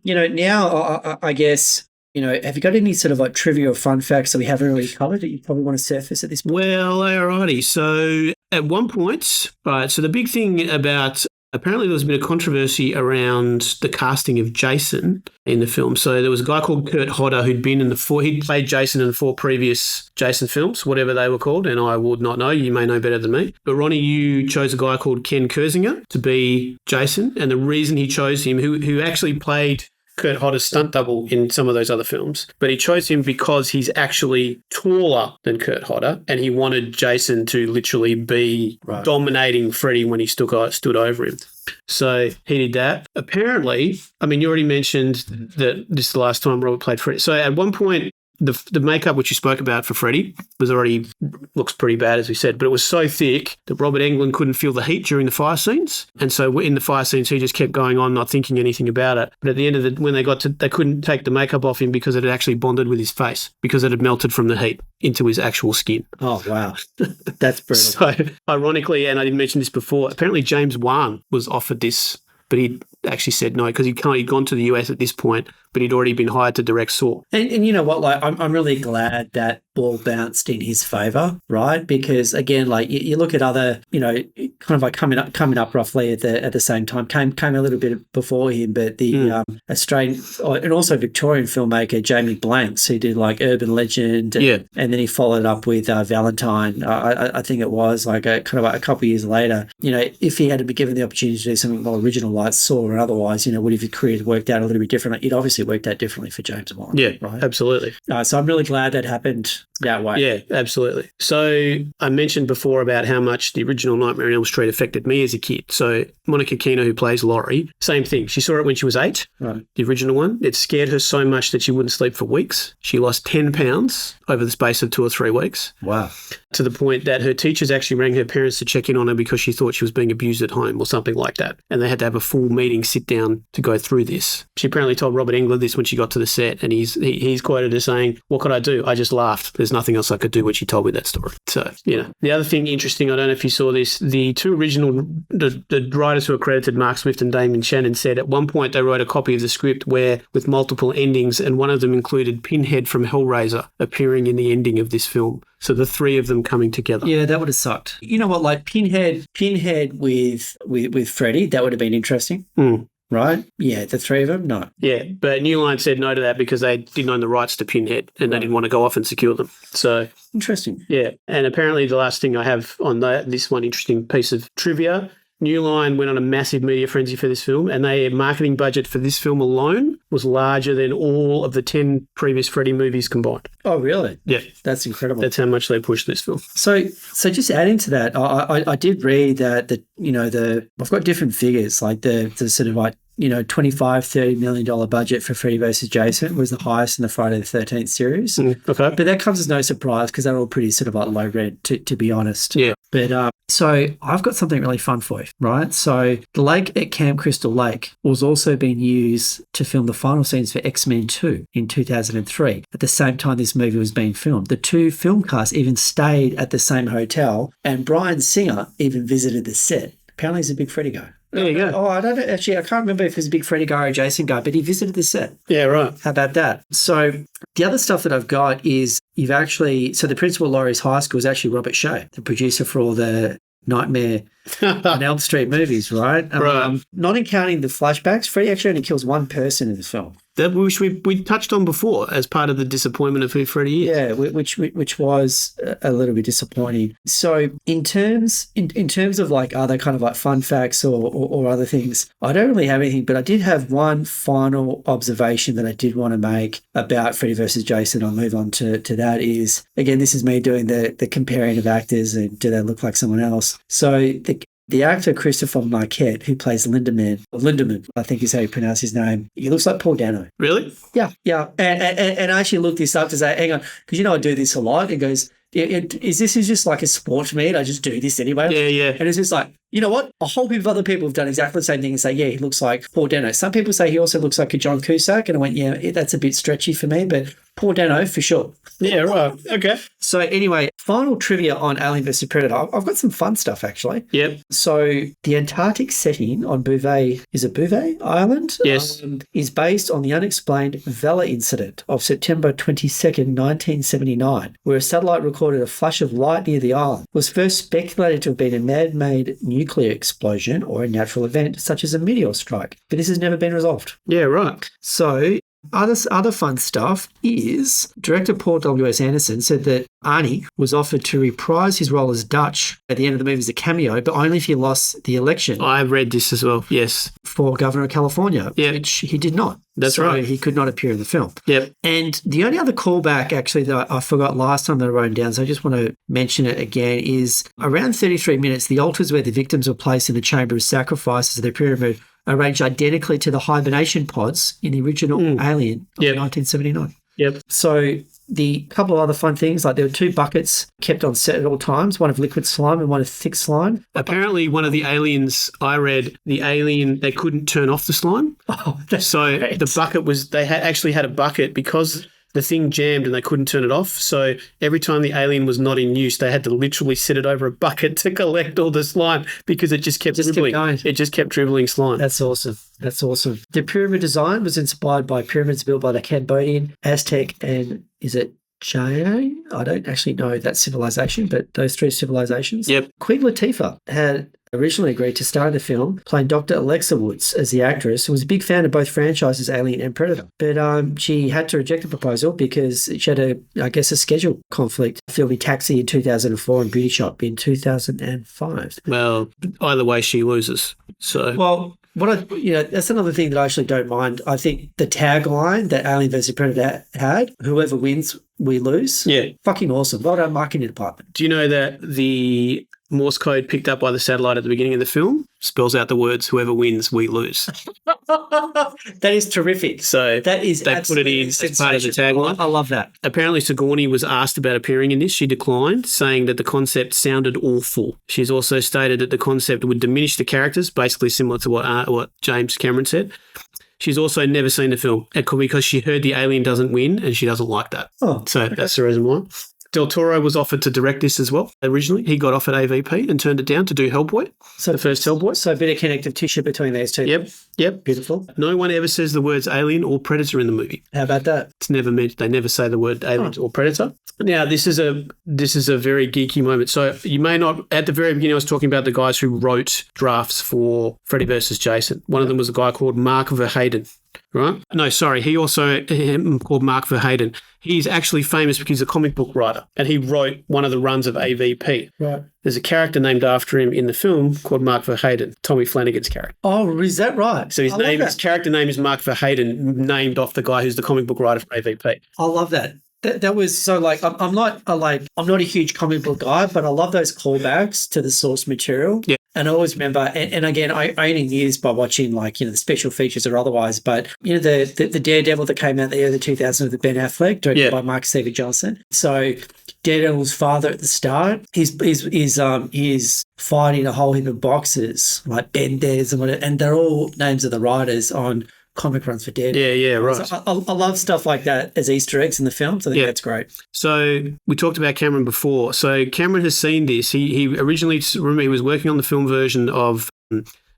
now I guess, have you got any sort of like trivia or fun facts that we haven't really covered that you probably want to surface at this point? Well, alrighty. So at one point, right, so the big thing about apparently there was a bit of controversy around the casting of Jason in the film. So there was a guy called Kurt Hodder who'd been in he'd played Jason in the 4 previous Jason films, whatever they were called, and I would not know. You may know better than me. But Ronnie, you chose a guy called Ken Kersinger to be Jason, and the reason he chose him, who actually played Kurt Hodder's stunt double in some of those other films, but he chose him because he's actually taller than Kurt Hodder, and he wanted Jason to literally be dominating Freddy when he stood over him. So he did that. Apparently, I mean, you already mentioned that this is the last time Robert played Freddy. So at one point, the makeup which you spoke about for Freddy looks pretty bad, as we said, but it was so thick that Robert Englund couldn't feel the heat during the fire scenes. And so in the fire scenes, he just kept going on, not thinking anything about it. But at the end of when they couldn't take the makeup off him because it had actually bonded with his face, because it had melted from the heat into his actual skin. Oh, wow. That's brutal. So ironically, and I didn't mention this before, apparently James Wan was offered this, but he actually said no because he'd gone to the US at this point, but he'd already been hired to direct Saw. And you know what? Like, I'm really glad that ball bounced in his favour, right? Because again, like you look at other, kind of like coming up roughly at the same time, came a little bit before him, but the Australian and also Victorian filmmaker Jamie Blanks, who did like Urban Legend, and then he followed up with Valentine. I think it was like a couple of years later. If he had been given the opportunity to do something more original like Saw or otherwise, would his career worked out a little bit differently? It obviously worked out differently for James Wan. Yeah, right? Absolutely. So I'm really glad that happened that way. Yeah, absolutely. So I mentioned before about how much the original Nightmare on Elm Street affected me as a kid. So Monica Keena, who plays Laurie, same thing. She saw it when she was 8, right. The original one. It scared her so much that she wouldn't sleep for weeks. She lost 10 pounds over the space of 2 or 3 weeks. Wow. To the point that her teachers actually rang her parents to check in on her because she thought she was being abused at home or something like that. And they had to have a full meeting, sit down to go through this. She apparently told Robert Englund this when she got to the set, and he's quoted as saying, "What could I do? I just laughed. There's nothing else I could do," when she told me that story. So, The other thing interesting, I don't know if you saw this, the two original, the writers who are credited, Mark Swift and Damon Shannon, said at one point they wrote a copy of the script with multiple endings, and one of them included Pinhead from Hellraiser appearing in the ending of this film. So the 3 of them coming together. Yeah, that would have sucked. You know what? Like Pinhead with Freddy, that would have been interesting. Right? Yeah, the 3 of them, no. Yeah, but New Line said no to that because they didn't own the rights to Pinhead and they didn't want to go off and secure them. So interesting. Yeah, and apparently the last thing I have on this one interesting piece of trivia, New Line went on a massive media frenzy for this film, and their marketing budget for this film alone was larger than all of the 10 previous Freddy movies combined. Oh, really? Yeah. That's incredible. That's how much they pushed this film. So just adding to that, I did read that I've got different figures, like the sort of like, $25-30 million budget for Freddy vs. Jason was the highest in the Friday the 13th series. Okay. But that comes as no surprise because they're all pretty sort of like low rent, to be honest. Yeah. But so I've got something really fun for you, right? So the lake at Camp Crystal Lake was also being used to film the final scenes for X-Men 2 in 2003. At the same time this movie was being filmed, the 2 film casts even stayed at the same hotel, and Bryan Singer even visited the set. Apparently he's a big Freddy guy. There you go. Oh, I don't know. Actually, I can't remember if he's a big Freddy guy or a Jason guy, but he visited the set. Yeah, right. How about that? So the other stuff that I've got is so the principal of Laurie's high school is actually Robert Shaw, the producer for all the Nightmare on Elm Street movies, right? Right. Not counting the flashbacks, Freddy actually only kills 1 person in this film. That which we touched on before as part of the disappointment of who Freddy is. Yeah, which was a little bit disappointing. So in terms of like other kind of like fun facts or other things, I don't really have anything, but I did have one final observation that I did want to make about Freddy vs. Jason. I'll move on to that is, again, this is me doing the comparing of actors and do they look like someone else. So the actor Christopher Marquette, who plays Lindemann, I think is how you pronounce his name, he looks like Paul Dano. Really? Yeah. And I actually looked this up to say, hang on, because I do this a lot. It goes, is this just like a sport to me? I just do this anyway. Yeah. And it's just like, you know what? A whole heap of other people have done exactly the same thing and say, yeah, he looks like Paul Dano. Some people say he also looks like a John Cusack. And I went, yeah, that's a bit stretchy for me. But Paul Dano for sure. Yeah, right. Okay. So anyway, final trivia on Alien vs Predator. I've got some fun stuff actually. Yep. So the Antarctic setting on Bouvet, is it Bouvet Island? Yes. Is based on the unexplained Vela incident of September 22nd, 1979, where a satellite recorded a flash of light near the island. It was first speculated to have been a man-made nuclear explosion or a natural event such as a meteor strike, but this has never been resolved. Yeah, right. So other fun stuff is director Paul W.S. Anderson said that Arnie was offered to reprise his role as Dutch at the end of the movie as a cameo, but only if he lost the election. I read this as well, yes. For governor of California, which he did not. That's right. He could not appear in the film. Yep. And the only other callback, actually, that I forgot last time that I wrote down, so I just want to mention it again, is around 33 minutes, the altars where the victims were placed in the chamber of sacrifices of the pyramid arranged identically to the hibernation pods in the original Alien of 1979. Yep. So the couple of other fun things, like there were 2 buckets kept on set at all times, one of liquid slime and one of thick slime. Apparently one of the aliens, I read, the alien, they couldn't turn off the slime. Oh, that's so great. the bucket was, they actually had a bucket because the thing jammed and they couldn't turn it off. So every time the alien was not in use, they had to literally sit it over a bucket to collect all the slime because it just kept dribbling. It just kept dribbling slime. That's awesome. That's awesome. The pyramid design was inspired by pyramids built by the Cambodian, Aztec, and is it China? I don't actually know that civilization, but those 3 civilizations. Yep. Queen Latifah had originally agreed to star in the film, playing Dr. Alexa Woods as the actress, who was a big fan of both franchises, Alien and Predator. But she had to reject the proposal because she had a schedule conflict, filming Taxi in 2004 and Beauty Shop in 2005. Well, either way, she loses. So Well, that's another thing that I actually don't mind. I think the tagline that Alien vs Predator had, whoever wins, we lose. Yeah. Fucking awesome. Well done, marketing department. Do you know that the Morse code picked up by the satellite at the beginning of the film spells out the words, whoever wins, we lose. That is terrific. So that is they put it in as part of the tagline. I love that. Apparently Sigourney was asked about appearing in this. She declined, saying that the concept sounded awful. She's also stated that the concept would diminish the characters, basically similar to what James Cameron said. She's also never seen the film because she heard the alien doesn't win and she doesn't like that. Oh, so that's the reason why. Del Toro was offered to direct this as well. Originally, he got offered AVP and turned it down to do Hellboy, the first Hellboy. So a bit of connective tissue between these two. Yep. Beautiful. No one ever says the words alien or predator in the movie. How about that? It's never meant. They never say the word alien or predator. Now, this is a very geeky moment. So you may not, at the very beginning, I was talking about the guys who wrote drafts for Freddy versus Jason. One of them was a guy called Mark Verheiden. Right? No, sorry. He also called Mark Verheiden. He's actually famous because he's a comic book writer and he wrote one of the runs of AVP. Right. There's a character named after him in the film called Mark Verheiden, Tommy Flanagan's character. Oh, is that right? So his character name is Mark Verheiden, named off the guy who's the comic book writer for AVP. I love that. That was so like I'm not a huge comic book guy, but I love those callbacks to the source material. Yeah. And I always remember, and again, I only knew this by watching the special features or otherwise, but the Daredevil that came out in the early 2000s with Ben Affleck, directed by Mark Steven Johnson. So Daredevil's father at the start, he's fighting a whole heap of boxes like Bendez and whatever, and they're all names of the writers on comic runs for Daredevil. Yeah, right. So I love stuff like that as Easter eggs in the film. So I think that's great. So we talked about Cameron before. So Cameron has seen this. He originally, remember, he was working on the film version of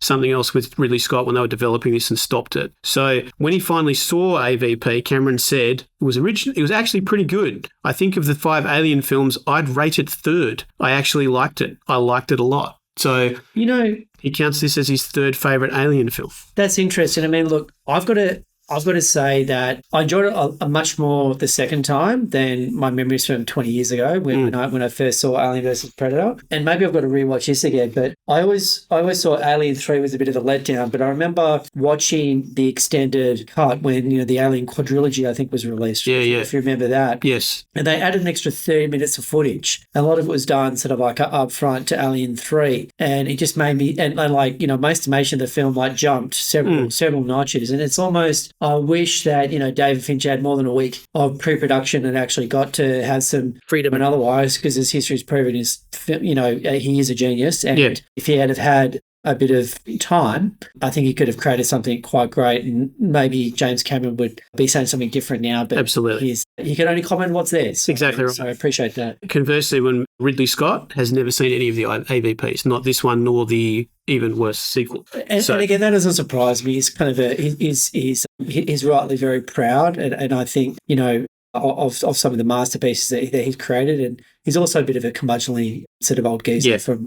something else with Ridley Scott when they were developing this and stopped it. So when he finally saw AVP, Cameron said it was actually pretty good. I think of the 5 Alien films, I'd rate it 3rd. I actually liked it. I liked it a lot. So he counts this as his 3rd favourite Alien film. That's interesting. I mean, look, I've got to say that I enjoyed it a much more the second time than my memories from 20 years ago when I first saw Alien vs Predator. And maybe I've got to rewatch this again. But I always saw Alien 3 was a bit of a letdown. But I remember watching the extended cut when the Alien quadrilogy I think was released. Yeah. If you remember that. Yes. And they added an extra 30 minutes of footage. A lot of it was done sort of like up front to Alien 3. And it just made me, and like, my estimation of the film jumped several notches. And it's almost, I wish that, David Fincher had more than a week of pre-production and actually got to have some freedom and otherwise, because as history's proven, he is a genius. And if he had a bit of time, I think he could have created something quite great. And maybe James Cameron would be saying something different now, but Absolutely. he can only comment what's theirs. Exactly right. So I appreciate that. Conversely, when Ridley Scott has never seen any of the AVPs, not this one nor the even worse sequel. And again, that doesn't surprise me. He's kind of he's rightly very proud, and I think, you know, of some of the masterpieces that he's created, and he's also a bit of a curmudgeonly sort of old geezer from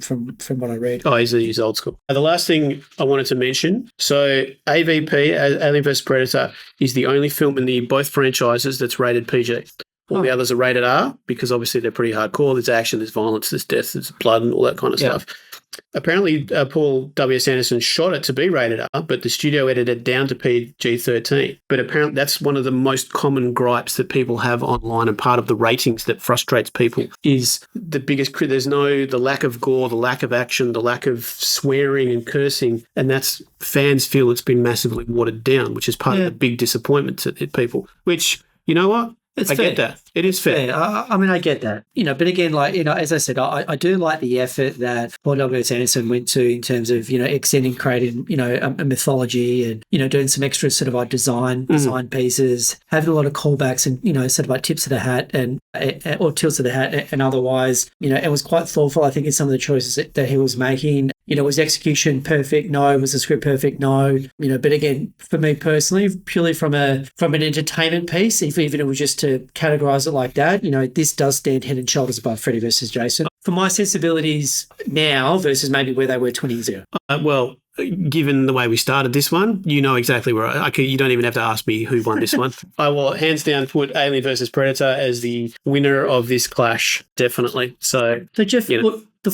what I read. Oh, he's old school. The last thing I wanted to mention, so AVP, Alien vs Predator, is the only film in both franchises that's rated PG. All the others are rated R because obviously they're pretty hardcore. There's action, there's violence, there's death, there's blood and all that kind of stuff. Apparently, Paul W.S. Anderson shot it to be rated R, but the studio edited it down to PG-13. But apparently that's one of the most common gripes that people have online, and part of the ratings that frustrates people is the biggest there's the lack of gore, the lack of action, the lack of swearing and cursing, and that's fans feel it's been massively watered down, which is part of the big disappointment to people, which, you know what? I get that. It is fair. I mean, I get that. You know, but again, like, you know, as I said, I do like the effort that Paul W.S. Anderson went to in terms of, you know, extending, creating, you know, a mythology and, you know, doing some extra sort of like design pieces, having a lot of callbacks and, you know, sort of like tips of the hat or tilts of the hat and otherwise, you know, it was quite thoughtful, I think, in some of the choices that he was making. You know, was execution perfect? No. Was the script perfect? No. You know, but again, for me personally, purely from an entertainment piece, if even it was just to categorize it like that, you know, this does stand head and shoulders above Freddy versus Jason. For my sensibilities now versus maybe where they were 20 years ago. Well, given the way we started this one, you know exactly where you don't even have to ask me who won this one. I will hands down put Alien versus Predator as the winner of this clash, definitely. So Jeff, you know. look, the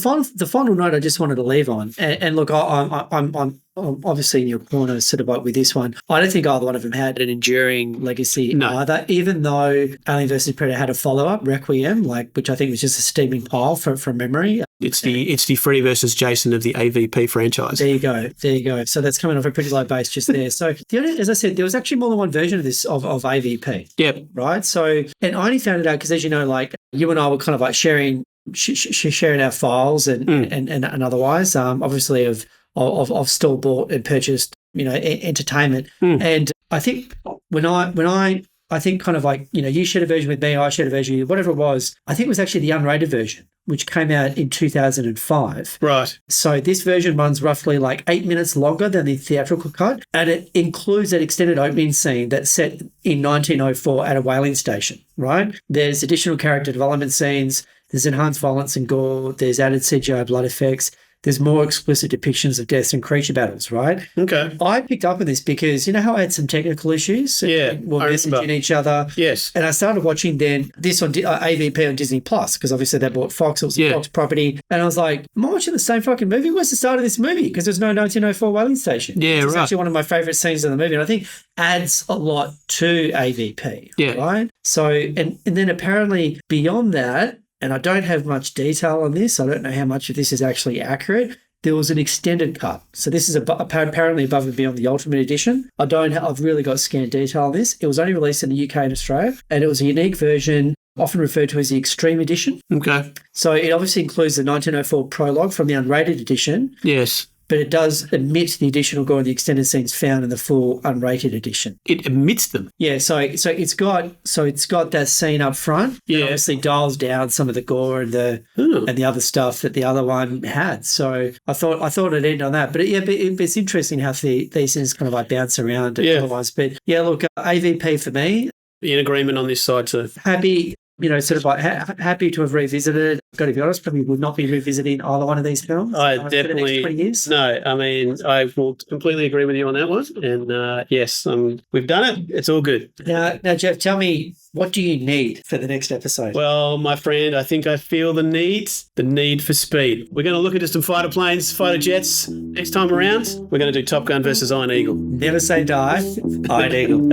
final note I just wanted to leave on, and look, I'm obviously in your corner sort of like with this one. I don't think either one of them had an enduring legacy either, even though Alien vs Predator had a follow-up, Requiem, which I think was just a steaming pile from memory. It's the Freddy versus Jason of the AVP franchise. There you go. So that's coming off a pretty low base just there. So as I said, there was actually more than one version of this of AVP. Yep. Right. So, and I only found it out because, as you know, like you and I were kind of like sharing our files and otherwise, obviously of store bought and purchased, you know, entertainment. And I think when I think kind of like, you know, you shared a version with me, I shared a version with you, whatever it was, I think it was actually the unrated version, which came out in 2005. Right. So this version runs roughly like 8 minutes longer than the theatrical cut, and it includes that extended opening scene that's set in 1904 at a whaling station, right? There's additional character development scenes, there's enhanced violence and gore, there's added CGI blood effects, there's more explicit depictions of deaths and creature battles, right? Okay. I picked up on this because, you know how I had some technical issues? Yeah. We're messaging each other. Yes. And I started watching then this on AVP on Disney Plus because obviously they bought Fox. It was a Fox property. And I was like, am I watching the same fucking movie? Where's the start of this movie? Because there's no 1904 whaling station. Yeah, It's actually one of my favourite scenes in the movie. And I think adds a lot to AVP. Yeah. Right? So, and then apparently beyond that, and I don't have much detail on this, I don't know how much of this is actually accurate, there was an extended cut. So this is apparently above and beyond the Ultimate Edition. I've really got scant detail on this. It was only released in the UK and Australia, and it was a unique version, often referred to as the Extreme Edition. Okay. So it obviously includes the 1904 prologue from the unrated edition. Yes. But it does omit the additional gore and the extended scenes found in the full unrated edition. It omits them. Yeah, so it's got that scene up front. Yeah, it obviously dials down some of the gore and the other stuff that the other one had. So I thought it'd end on that. But it's interesting how these things kind of like bounce around and otherwise. But yeah, look, AVP for me. In agreement on this side too. Happy. You know, sort of like happy to have revisited. Got to be honest, probably would not be revisiting either one of these films. I definitely. For the next 20 years. No, I mean, I will completely agree with you on that one. And yes, we've done it. It's all good. Now, Jeff, tell me, what do you need for the next episode? Well, my friend, I think I feel the need for speed. We're going to look at some fighter planes, fighter jets. Next time around, we're going to do Top Gun versus Iron Eagle. Never say die. Iron Eagle.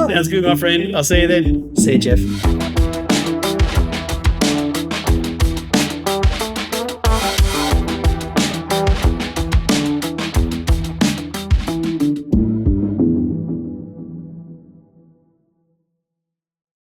Sounds good, my friend. I'll see you then. See you, Jeff.